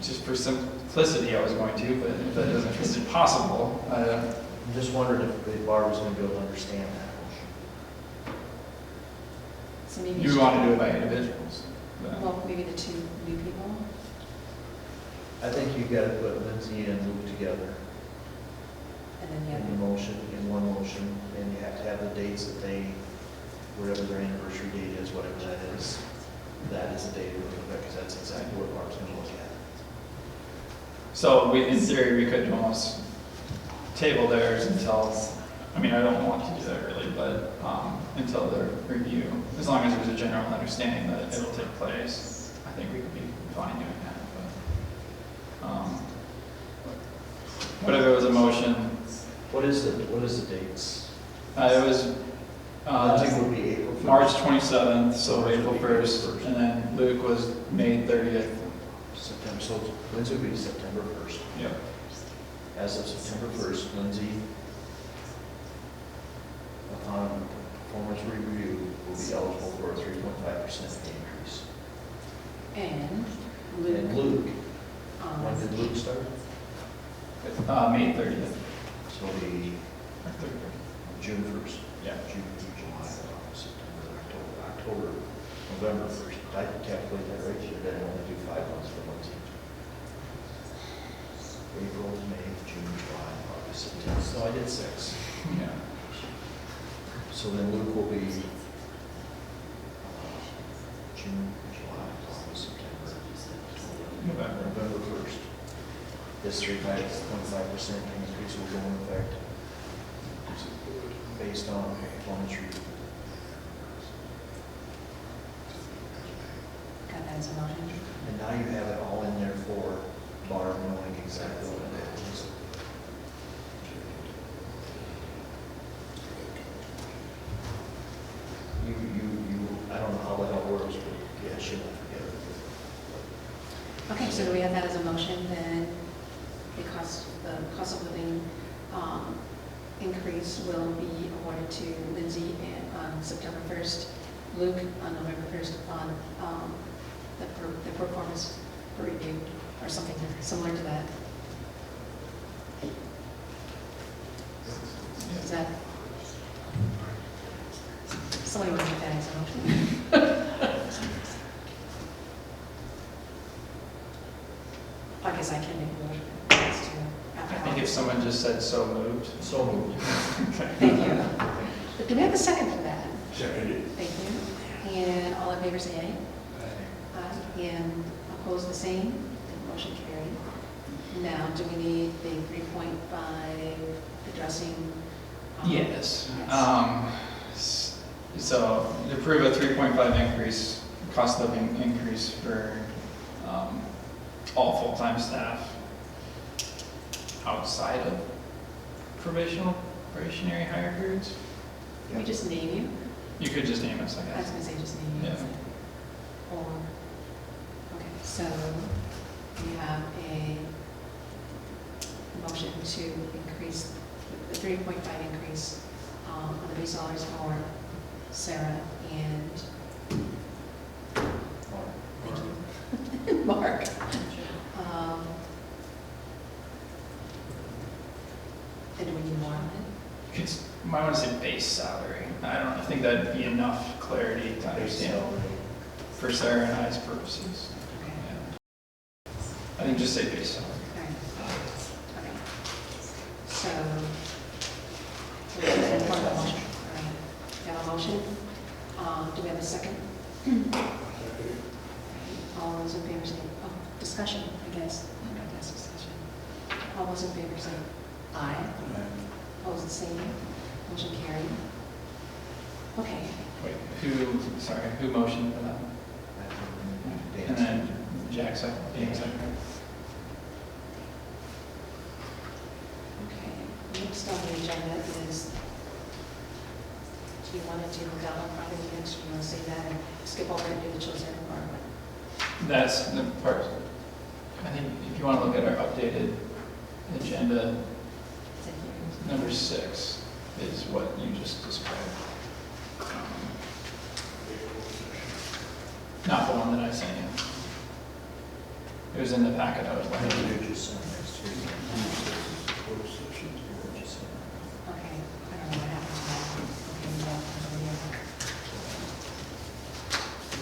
Just for simplicity, I was going to, but if that doesn't, is it possible? I'm just wondering if Barb was going to be able to understand that motion. So maybe You want to do it by individuals? but- well, maybe the two new people. I think you've got to put Lindsay and Luke together And then the in other. the motion, in one motion, and you have to have the dates that they, whatever their anniversary date is, whatever that is the date of it, because that's exactly what Barb's going to look at. So we, in theory, we could almost table theirs until, I mean, I don't want to do that really, but until the review, as long as there's a general understanding that it'll take place, I think we could be fine doing that. But whatever was a motion, What is the dates? it was Lindsay would be April 1st. March 27th, so March April would be April 1st, 1st. and then Luke was May 30th. September, so Lindsay would be September 1st. Yep. As of September 1st, Lindsay, upon performance review, will be eligible for a 3.5% increase. And And Luke. Luke, when did Luke start? May 30th. So it'll be Or 30th. June 1st. Yeah. June, July, September, October, November 1st. I can calculate that right here, then I only do 5 months for Lindsay. April, May, June, July, August, September. So I did 6. Yeah. So then Luke will be June, July, August, September, November. November 1st. This 3.5% increase will go in effect based on performance review. Got that as a motion? And now you have it all in there for Barb knowing exactly what it is. I don't know how the hell it works, but yeah, she'll forget it. Okay, so do we have that as a motion, then the cost of living increase will be awarded to Lindsay on September 1st, Luke on November 1st on the performance review, or something similar to that. Is that, somebody want to make that as a motion? I guess I can make a motion. That's to- I think if someone just said so moved. So moved. Thank you. Do we have a second for that? Seconded. Thank you. And all in favor say aye. Aye. And opposed the same. And motion carried. Now, do we need the 3.5 addressing? Yes. Yes. So to approve a 3.5 increase, cost of living increase for all full-time staff outside of probationary hire periods. Can we just name you? You could just name us, I I was guess. gonna say just name you. Yeah. Or, okay, so we have a motion to increase, the 3.5 increase on the base salaries for Sarah and, thank you, Mark. And do we need more on it? Might want to say base salary. I think that'd be enough clarity to understand for Sarah and I's purposes. Okay. Yeah. I think just say base salary. All right. Okay. So, we're going to part of the motion. All right. We have a motion. Do we have a second? All those in favor say, oh, discussion, I guess. I guess discussion. All those in favor say aye. Opposed, the same. Motion carried. Okay. Wait, who motioned for that? And then Jack second, Ian second. Okay. Next on the agenda is, do you want to do the Donald Friday next, or do you want to say that and skip over and do the children or what? That's the part. I think if you want to look at our updated agenda, Is it here? number 6 is what you just described. Not the one that I sent you. It was in the packet I was looking at. Okay, I don't know what happened to that.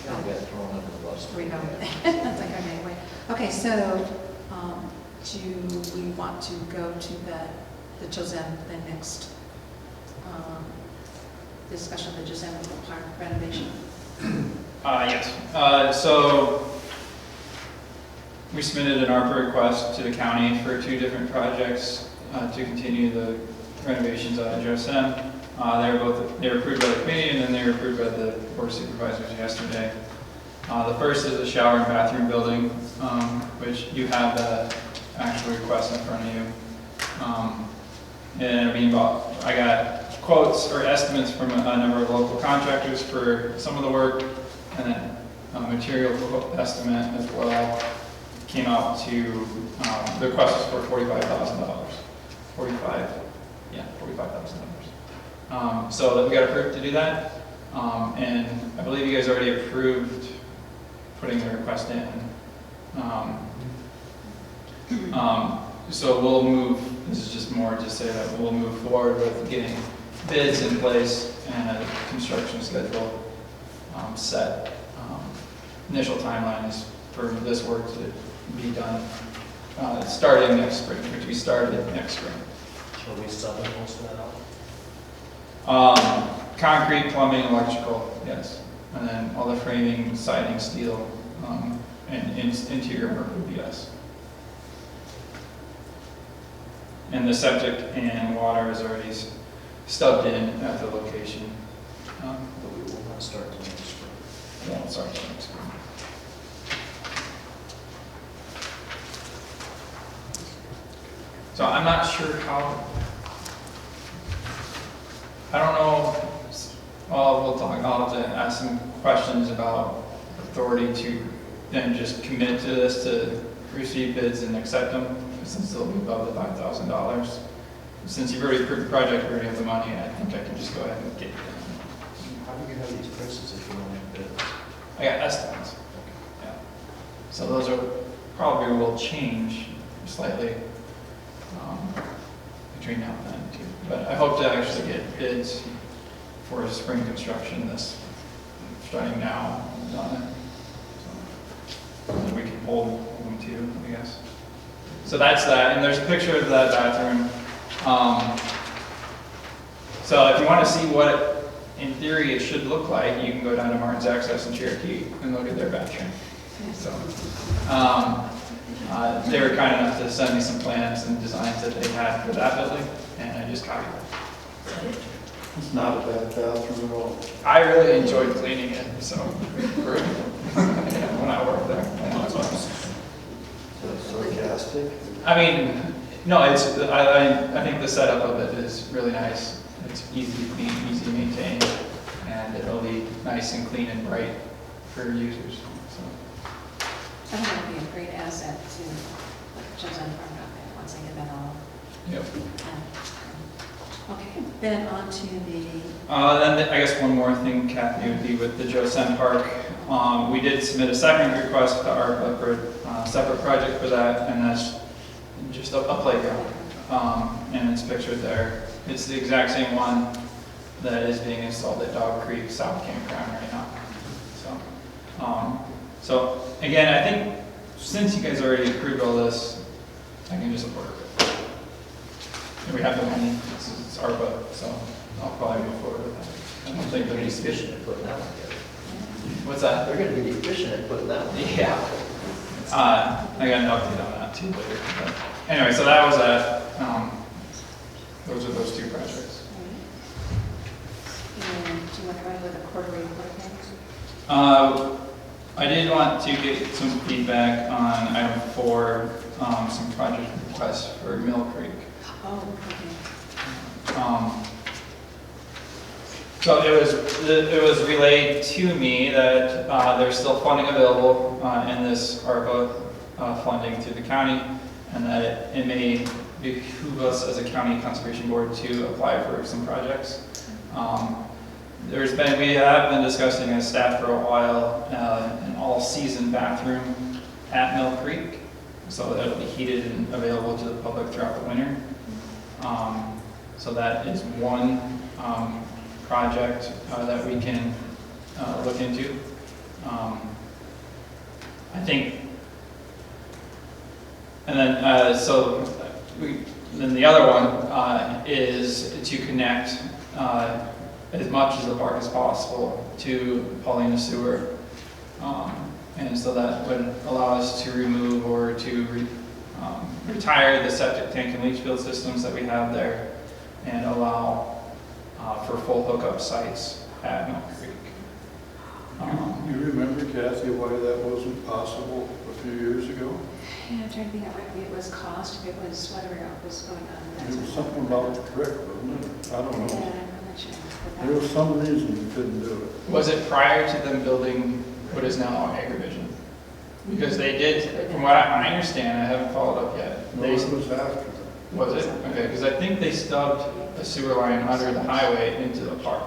Okay, I'll get thrown under the bus. we go. That's like, okay, wait. Okay, so, do we want to go to the Josem, the next, discussion of the Josem Park renovation? Yes. So we submitted an ARPA request to the county for 2 different projects to continue the renovations at JOSM. They were approved by the committee and then they were approved by the board of supervisors yesterday. The first is the shower and bathroom building, which you have the actual request in front of you. And I got quotes or estimates from a number of local contractors for some of the work, and then a material quote estimate as well came out to, the request was for $45,000. $45,000. So that we got approved to do that. And I believe you guys already approved putting the request in. So we'll move, this is just more to say that we'll move forward with getting bids in place and a construction schedule set. Initial timeline is for this work to be done starting next spring, which we started next spring. Shall we subbing most of that out? Concrete, plumbing, electrical, yes. And then all the framing, siding, steel, and interior work would be us. And the septic and water is already stubbed in at the location. But we will not start till next spring. Won't start till next spring. So I'm not sure how, I don't know, I'll have to ask some questions about authority to then just commit to this, to receive bids and accept them, since they'll be above the $5,000. Since you've already approved the project, we already have the money, I think I can just go ahead and get it done. How do you have these prices if you don't have bids? I got estimates. Yeah. So those are probably will change slightly between now and then too. But I hope to actually get bids for spring construction starting now on it. So then we can hold them too, I guess. So that's that, and there's a picture of that bathroom. So if you want to see what, in theory, it should look like, you can go down to Martin's Access in Cherokee and look at their bathroom. So, They were kind enough to send me some plans and designs that they had for that building, and I just copied them. It's not a bad bathroom at all. I really enjoyed cleaning it, so, when I worked there. I know it's awesome. Sarcastic. I mean, no, I think the setup of it is really nice. It's easy to clean, easy to maintain, and it'll be nice and clean and bright for users, so. I think it'll be a great asset to Joe's End Park out there once they get that all. Yep. Okay, then on to the, Then I guess one more thing, Kathy, would be with the Joe Sen Park. We did submit a second request to ARPA for a separate project for that, and that's just a playground. And it's pictured there. It's the exact same one that is being installed at Dog Creek South Campground right now. So again, I think since you guys already approved all this, I can just support it. And we have the money, it's ARPA, so I'll probably move forward with that. I don't think They're there needs to be. efficient at putting that one together. What's that? They're gonna be efficient at putting that one together. Yeah. I got an update on that too later. But anyway, so that was that. Those are those two projects. and do you want to go ahead with the quarterly report then? I did want to get some feedback on item 4, some project requests for Mill Creek. Oh, okay. So it was relayed to me that there's still funding available in this ARPA funding through the county, and that it may behoove us as a county conservation board to apply for some projects. We have been discussing as staff for a while an all-season bathroom at Mill Creek, so that it'll be heated and available to the public throughout the winter. So that is one project that we can look into. I think, and then then the other one is to connect as much of the park as possible to Paulina Sewer. And so that would allow us to remove or to retire the septic tank and leach field systems that we have there and allow for full hookup sites at Mill Creek. You remember, Kathy, why that wasn't possible a few years ago? Yeah, I'm trying to think out what it was cost, if it was whatever was going on. It was something about the creek, wasn't it? I don't Yeah, know. I'm not sure. There was some reason you couldn't do it. Was it prior to them building what is now AgriVision? Because they did, from what I understand, I haven't followed up yet. No, They, it was after that. was it? Okay, because I think they stubbed a sewer line under the highway into the park.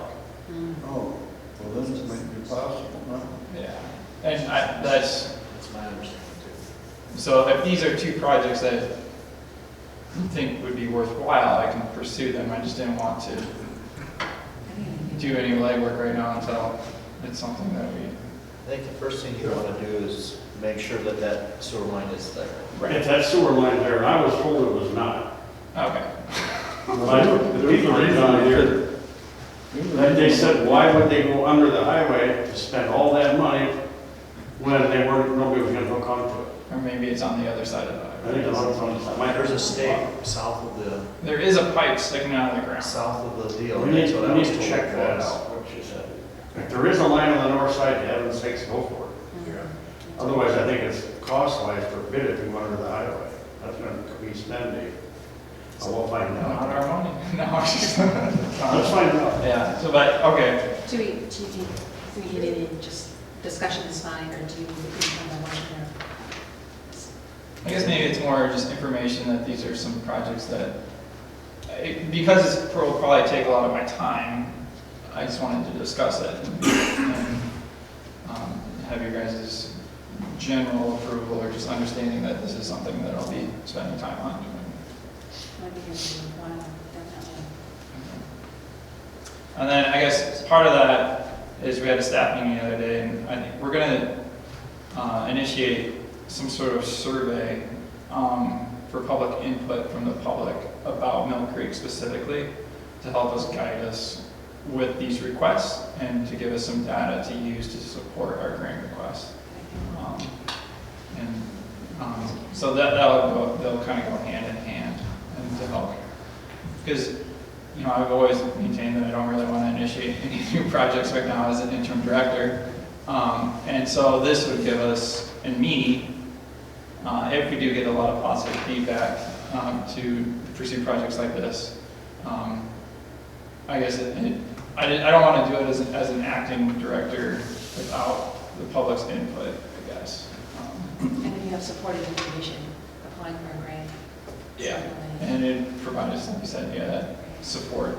Mm. Oh, well, then it might be possible, huh? Yeah, and that's, That's my understanding too. so if these are two projects that you think would be worthwhile, I can pursue them. I just didn't want to do any legwork right now until it's something that we. I think the first thing you want to do is make sure that that sewer line is there. If that sewer line there, and I was told it was not. Okay. But the people that down here, they said, why would they go under the highway to spend all that money when nobody was gonna hook onto it? Or maybe it's on the other side of the I think highway. it's on the side. There's a stake south of the, There is a pipe sticking out of the ground. south of the deal. We need That's what I was to told check it that was. out, what she said. If there is a line on the north side, heaven's sakes, go for it. Otherwise, I think it's cost-wise prohibitive to go under the highway. That's gonna be spending. I will find Not out. our money. No, it's just. Let's find out. Yeah, so, but, okay. Do we need any just discussion is fine, or do you need a motion I guess maybe it's more just information that these are some projects that, because it will probably take a lot of my time, I just wanted to discuss it and have your guys' general approval or just understanding that this is something that I'll be spending time on doing. Might be good for a while, definitely. And then I guess part of that is we had a staff meeting the other day, and I think we're going to initiate some sort of survey for public input from the public about Mill Creek specifically to help us guide us with these requests and to give us some data to use to support our grant request. And So they'll kind of go hand in hand and to help. Because, you know, I've always maintained that I don't really want to initiate any new projects right now as an interim director. And so this would give us, and me, if we do get a lot of positive feedback to pursue projects like this, I guess I don't want to do it as an acting director without the public's input, I guess. And if you have supporting information, applying for a grant. Yeah, and it provides, like you said, that support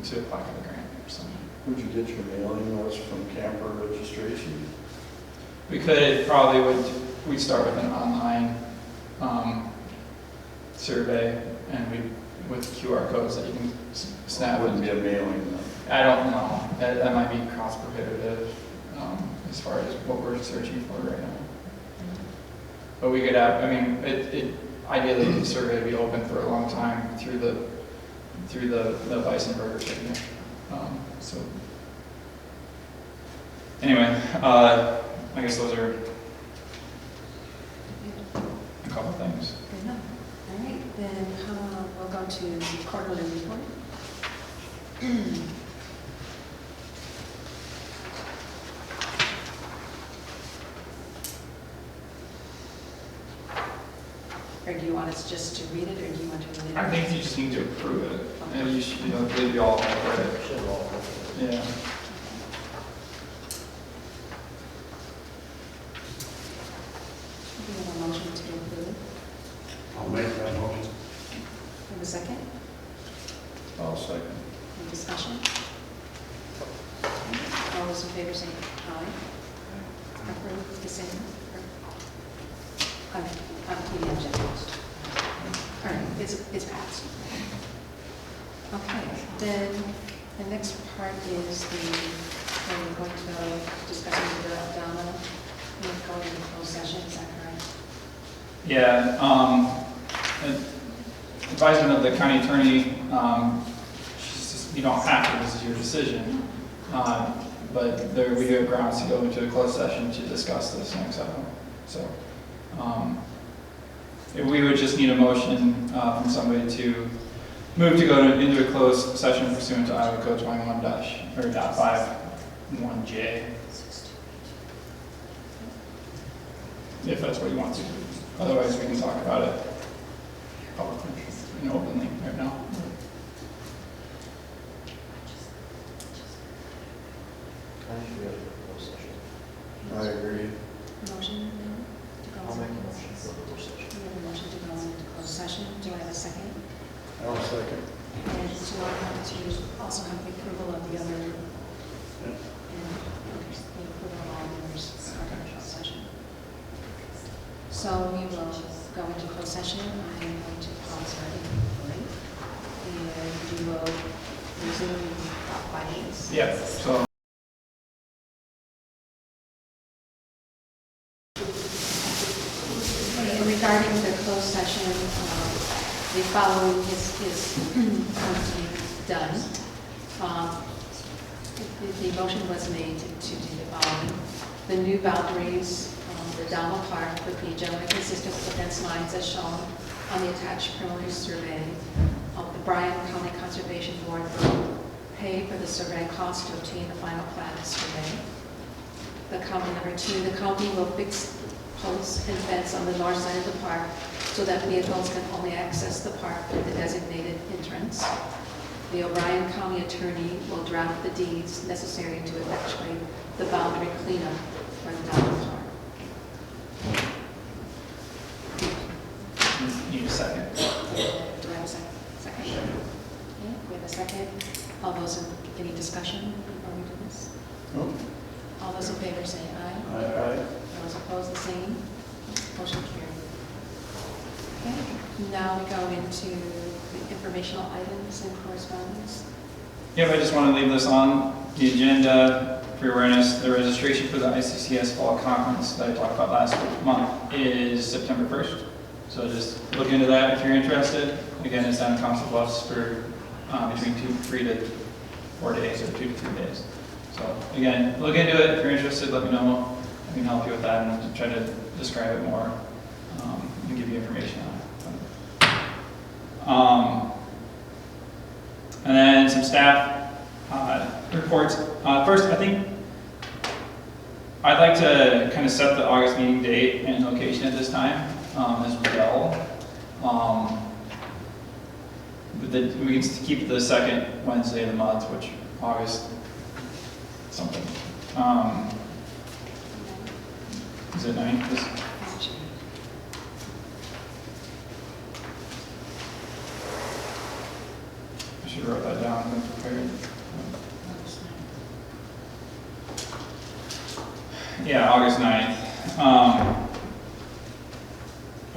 to apply for the grant or something. Would you get your mailing list from camper registration? We could probably we'd start with an online survey, and with QR codes that you can snap. Wouldn't be a mailing then? I don't know. That might be cost prohibitive as far as what we're searching for right now. But we could have, I mean, ideally the survey would be open for a long time through the Bison Burger Chicken. So anyway, I guess those are a couple things. Good enough. All right, then we'll go to quarterly report. Or do you want us just to read it, or do you want to read it? I think you just need to approve it. And you should, I believe you all have read it. Should all. Yeah. Do you have a motion to approve it? I'll make that motion. Have a second? I'll second. Any discussion? All those in favor say aye. Approve the same. I'm the objections. All right, it's passed. Okay, then the next part is we're going to go discussing with Donna, we're going into closed session, is that correct? Yeah, advisement of the county attorney, you don't have to, this is your decision. But we do have grounds to go into a closed session to discuss this next item. So we would just need a motion from somebody to move to go into a closed session pursuant to Iowa Code 21-51J. If that's what you want to do. Otherwise, we can talk about it publicly and openly right now. I think we have a closed session. I agree. Motion then to go I'll into make a closed motion session. for the closed session. We have a motion to go into closed session. Do I have a second? I'll second. And do I have to also have the approval of the other? And the approval of all members of the closed session. So we will go into closed session. I am going to pause our break. And we will resume in about 5 minutes. Yeah, so. And regarding the closed session, the following is going to be done. The motion was made to do the following. The new boundaries, the Donald Park would be generally consistent with the fence lines as shown on the attached preliminary survey. The Bryan County Conservation Board will pay for the survey cost to obtain the final plat survey. The county, number 2, the county will fix posts and fence on the north side of the park so that vehicles can only access the park through the designated entrance. The O'Brien County Attorney will draft the deeds necessary to effectuate the boundary cleanup for the Donald Park. Need a second. Do I have a second? Second. Okay, we have a second. All those any discussion before we do this? No? All those in favor say aye. Aye. Those opposed, the same. Motion carried. Okay, now we go into the informational items and correspondence. Yep, I just want to leave this on the agenda for your awareness. The registration for the ICCS Fall Conference that I talked about last month is September 1st. So just look into that if you're interested. Again, it's down in Council Bluffs for between 3 to 4 days or 2 to 3 days. So again, look into it. If you're interested, let me know. I can help you with that and try to describe it more and give you information on it. And then some staff reports. First, I think I'd like to kind of set the August meeting date and location at this time as well. But then we can keep the second Wednesday of the month, which August something. Is it 9th? I should have wrote that down and prepared. Yeah, August 9th.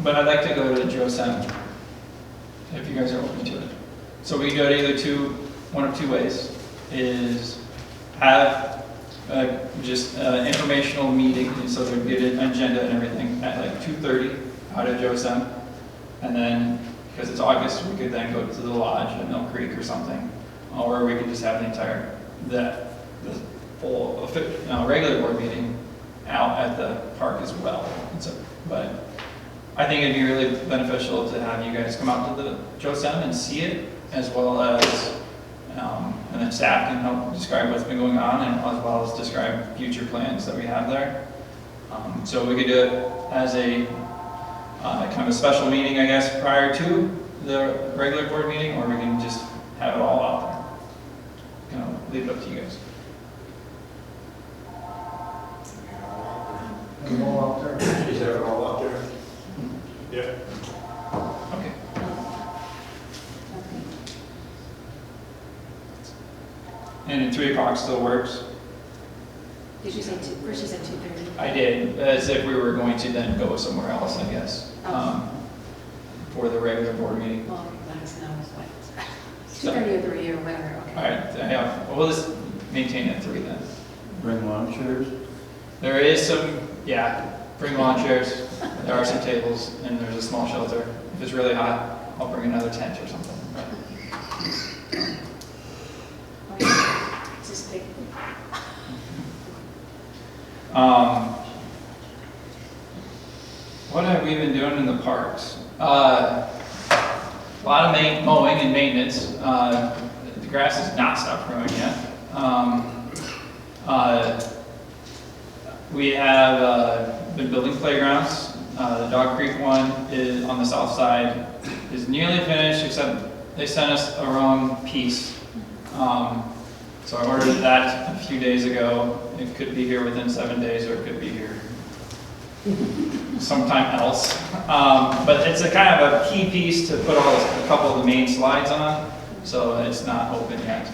But I'd like to go to Joe Sem, if you guys are open to it. So we go to either one of two ways, is have just an informational meeting, and so there'd be an agenda and everything at like 2:30 out of Joe Sem. And then, because it's August, we could then go to the lodge at Mill Creek or something. Or we could just have the full regular board meeting out at the park as well. And so, but I think it'd be really beneficial to have you guys come out to the Joe Sem and see it, as well as, and then staff can help describe what's been going on, and as well as describe future plans that we have there. So we could do it as a kind of a special meeting, I guess, prior to the regular board meeting, or we can just have it all out there. Leave it up to you guys. And go out there. Is that all out there? Yeah. Okay. And 3 o'clock still works? Did you say two, first you said 2:30? I did, as if we were going to then go somewhere else, I guess, for the regular board meeting. Well, that's now is what? 2:30 or 3 or whatever, okay. All right, we'll just maintain at 3 then. Bring lawn chairs. There is some, bring lawn chairs, there are some tables, and there's a small shelter. If it's really hot, I'll bring another tent or something. It's just big. What have we been doing in the parks? A lot of mowing and maintenance. The grass has not stopped growing yet. We have been building playgrounds. The Dog Creek one is on the south side, is nearly finished, except they sent us a wrong piece. So I ordered that a few days ago. It could be here within 7 days, or it could be here sometime else. But it's a kind of a key piece to put a couple of the main slides on, so it's not open yet.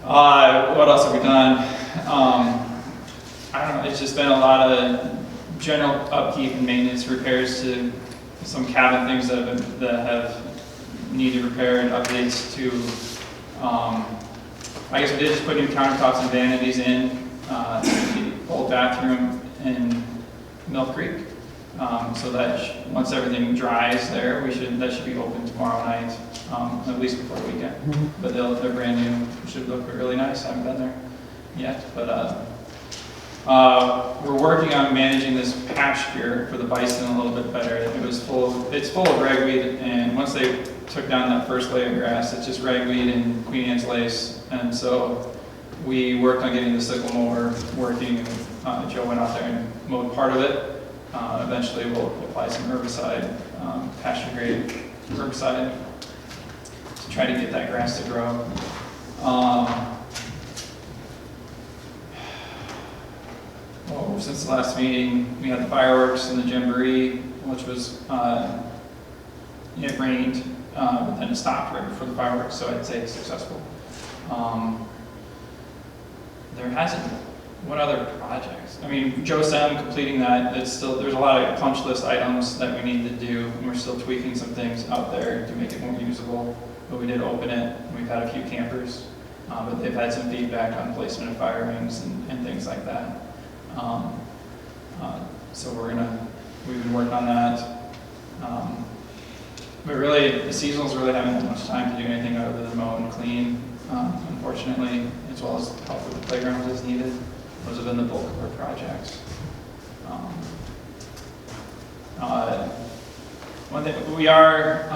What else have we done? I don't know, it's just been a lot of general upkeep and maintenance, repairs to some cabin things that have needed repair, and updates to, I guess we did just put new countertops and vanities in, the old bathroom in Mill Creek. So that once everything dries there, that should be open tomorrow night, at least before the weekend. But they're brand new, should look really nice. I haven't been there yet, but we're working on managing this pasture for the bison a little bit better. It's full of ragweed, and once they took down that first layer of grass, it's just ragweed and Queen Anne's lace. And so we worked on getting the sickle mower working, and Joe went out there and mowed part of it. Eventually we'll apply some herbicide, pasture grade herbicide, to try to get that grass to grow. Well, since the last meeting, we had the fireworks and the jamboree, which was, it rained, but then it stopped right before the fireworks, so I'd say it's successful. There hasn't, what other projects? I mean, Joe Sem completing that, there's a lot of punch list items that we need to do, and we're still tweaking some things out there to make it more usable. But we did open it, and we've had a few campers, but they've had some feedback on placement of fire rings and things like that. So we've been working on that. But really, the seasonals really haven't had much time to do anything other than mow and clean, unfortunately, as well as help with the playgrounds as needed. Those have been the bulk of our projects. One thing, we are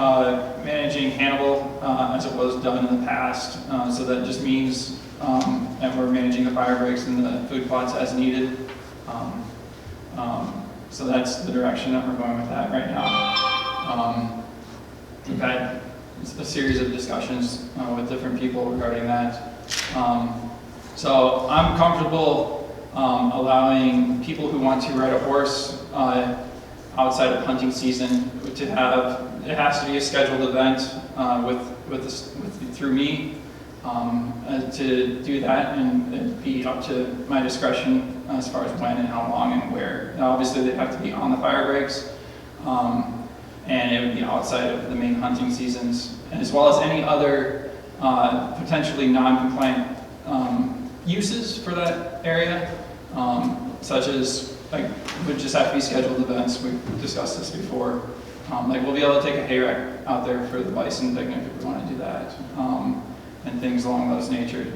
managing Hannibal as it was done in the past, so that just means that we're managing the fire breaks and the food plots as needed. So that's the direction that we're going with that right now. We've had a series of discussions with different people regarding that. So I'm comfortable allowing people who want to ride a horse outside of hunting season to have, it has to be a scheduled event through me to do that, and it'd be up to my discretion as far as when and how long and where. Now, obviously, they'd have to be on the fire breaks, and it would be outside of the main hunting seasons, as well as any other potentially non-compliant uses for that area, such as, like, would just have to be scheduled events. We've discussed this before. Like, we'll be able to take a hay rack out there for the bison picnic if we want to do that, and things along that nature.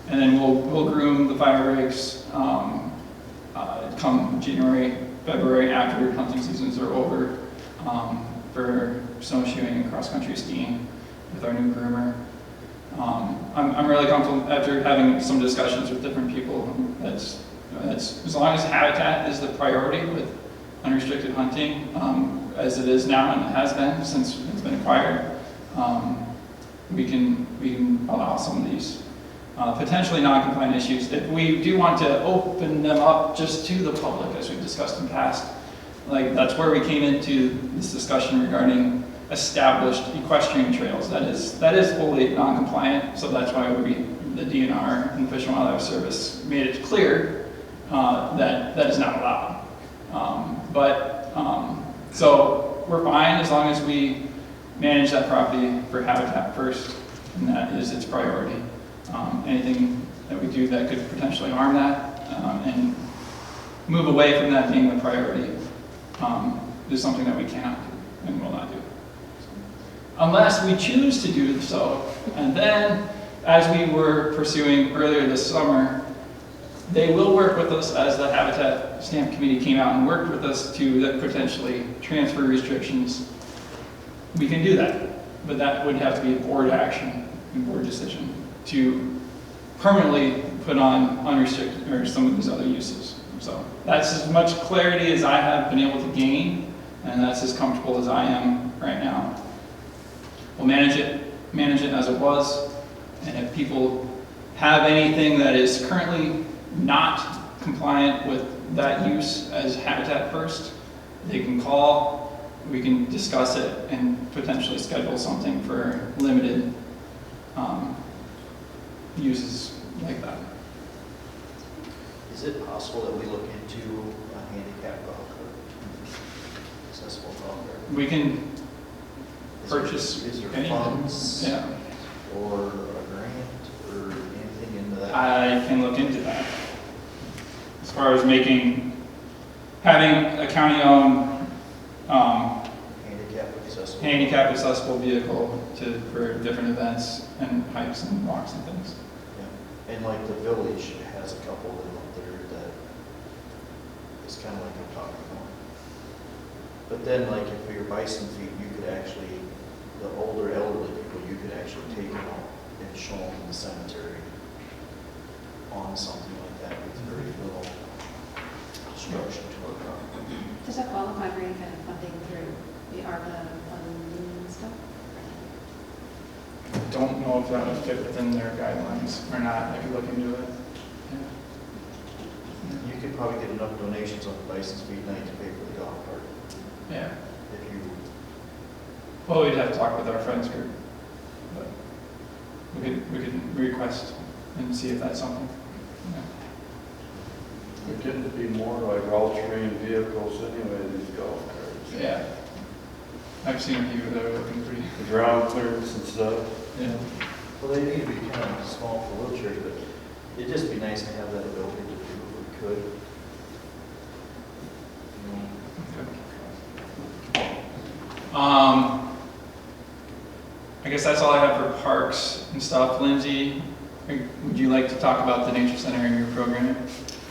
And then we'll groom the fire breaks come January, February, after hunting seasons are over, for snowshoeing and cross-country skiing with our new groomer. I'm really comfortable after having some discussions with different people. That's as long as habitat is the priority with unrestricted hunting, as it is now and it has been since it's been acquired. We can allow some of these potentially non-compliant issues. If we do want to open them up just to the public, as we've discussed in the past, like, that's where we came into this discussion regarding established equestrian trails. That is fully non-compliant, so that's why the DNR and Fish and Wildlife Service made it clear that is not allowed. So we're fine as long as we manage that property for habitat first, and that is its priority. Anything that we do that could potentially harm that and move away from that being the priority is something that we cannot do and will not do. Unless we choose to do so, and then, as we were pursuing earlier this summer, they will work with us as the Habitat Stamp Committee came out and worked with us to potentially transfer restrictions. We can do that, but that would have to be a board action and board decision to permanently put on unrestricted or some of these other uses. So that's as much clarity as I have been able to gain, and that's as comfortable as I am right now. We'll manage it as it was, and if people have anything that is currently not compliant with that use as habitat first, they can call, we can discuss it, and potentially schedule something for limited uses like that. Is it possible that we look into a handicap golf cart? Accessible golf cart? We can purchase Is there anything. funds? Yeah. Or a grant or anything into that? I can look into that. As far as having a county-owned handicap accessible vehicle for different events and hikes and walks and things. Yeah. And like the village has a couple of them up there that is kind of like I'm talking about. But then, like, if for your bison feet, you could actually, the older elderly people, you could actually take them out and show them in the cemetery on something like that with very little destruction to our property. Does that qualify for any kind of funding through the ARPA funding and stuff? I don't know if that would fit within their guidelines or not. I could look into it. You could probably get enough donations on the Bison's Feet night to pay for the golf cart. Yeah. If you, Well, we'd have to talk with our friends group, but we could request and see if that's something. They're getting to be more like all-terrain vehicles anyway, these golf carts. Yeah. I've seen a few that are looking pretty. Ground clearance and stuff. Yeah. well, they need to be kind of small for wheelchairs, but it'd just be nice to have that ability to do if we could. You know, I guess that's all I have for parks and stuff. Lindsay, would you like to talk about the Nature Center and your programming?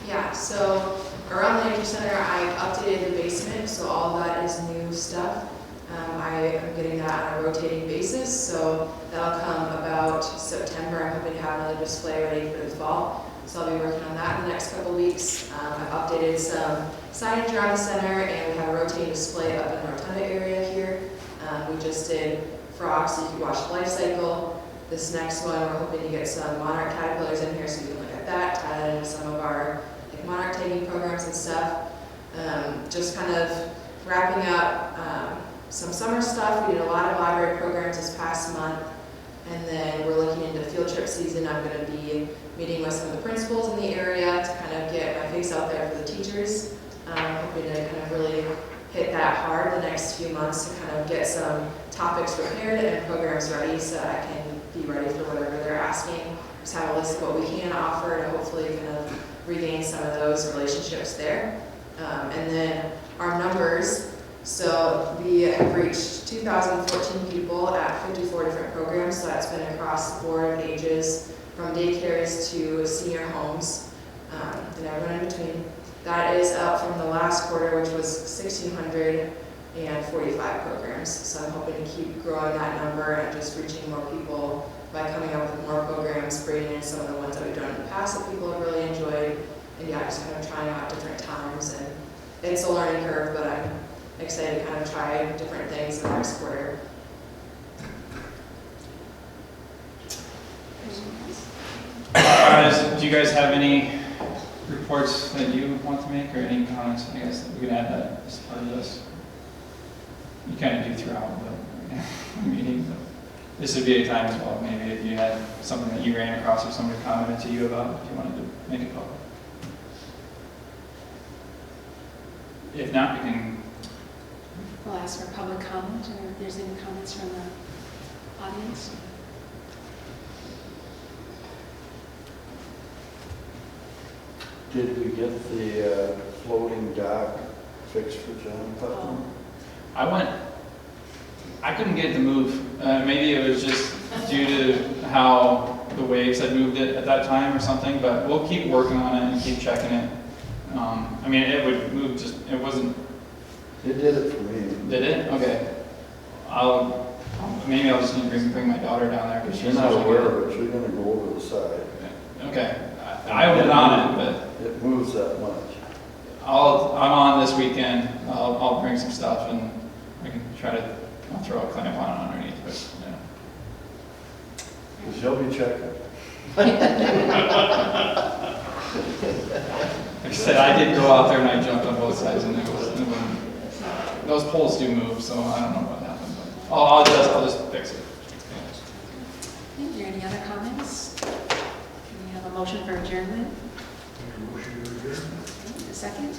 Yeah, Yeah, so around the Heritage Center, I updated the basement, so all that is new stuff. I am getting that on a rotating basis, so that'll come about September. I'm hoping to have another display ready for the fall. So I'll be working on that in the next couple weeks. I've updated some signage around the center, and we have a rotating display up in the rotunda area here. We just did frogs, so you can watch the life cycle. This next one, we're hoping to get some monarch caterpillars in here, so you can look at that, tie that into some of our monarch tagging programs and stuff. Just kind of wrapping up some summer stuff. We did a lot of library programs this past month, and then we're looking into field trip season. I'm going to be meeting with some of the principals in the area to kind of get my face out there for the teachers. Hoping to kind of really hit that hard the next few months to kind of get some topics prepared and programs ready so I can be ready for whatever they're asking. Just have a list of what we can offer to hopefully kind of regain some of those relationships there. And then our numbers, so we have reached 2,014 people at 54 different programs, so that's been across the board of ages, from daycares to senior homes, and everyone in between. That is up from the last quarter, which was 1,645 programs. So I'm hoping to keep growing that number and just reaching more people by coming up with more programs, bringing in some of the ones that we've done in the past that people have really enjoyed, and yeah, just kind of trying out different times. And it's a learning curve, but I'm excited to kind of try different things in the next quarter. Do you guys have any reports that you want to make, or any comments, I guess, that we can add that as part of this? You kind of do throughout the meeting, but this would be a time as well, maybe if you had something that you ran across or somebody commented to you about, if you wanted to make it public. If not, we can. We'll ask for public comment, or if there's any comments from the audience. Did we get the floating dock fixed for John Putnam? I couldn't get it to move. Maybe it was just due to how the waves had moved it at that time or something, but we'll keep working on it and keep checking it. I mean, it would move, just, it wasn't. It did it for me. Did it? Okay. Maybe I'll just need to bring my daughter down there. If you're not aware of it, you're gonna go over the side. Okay. I wasn't on it, but It moves that much. I'm on this weekend. I'll bring some stuff and we can I'll throw a clamp on it underneath, but yeah. Because you'll be checking. Like I said, I did go out there and I jumped on both sides, and those poles do move, so I don't know what happened, but I'll just fix it. Are there any other comments? Can we have a motion for adjournment? Motion to adjourn. A second?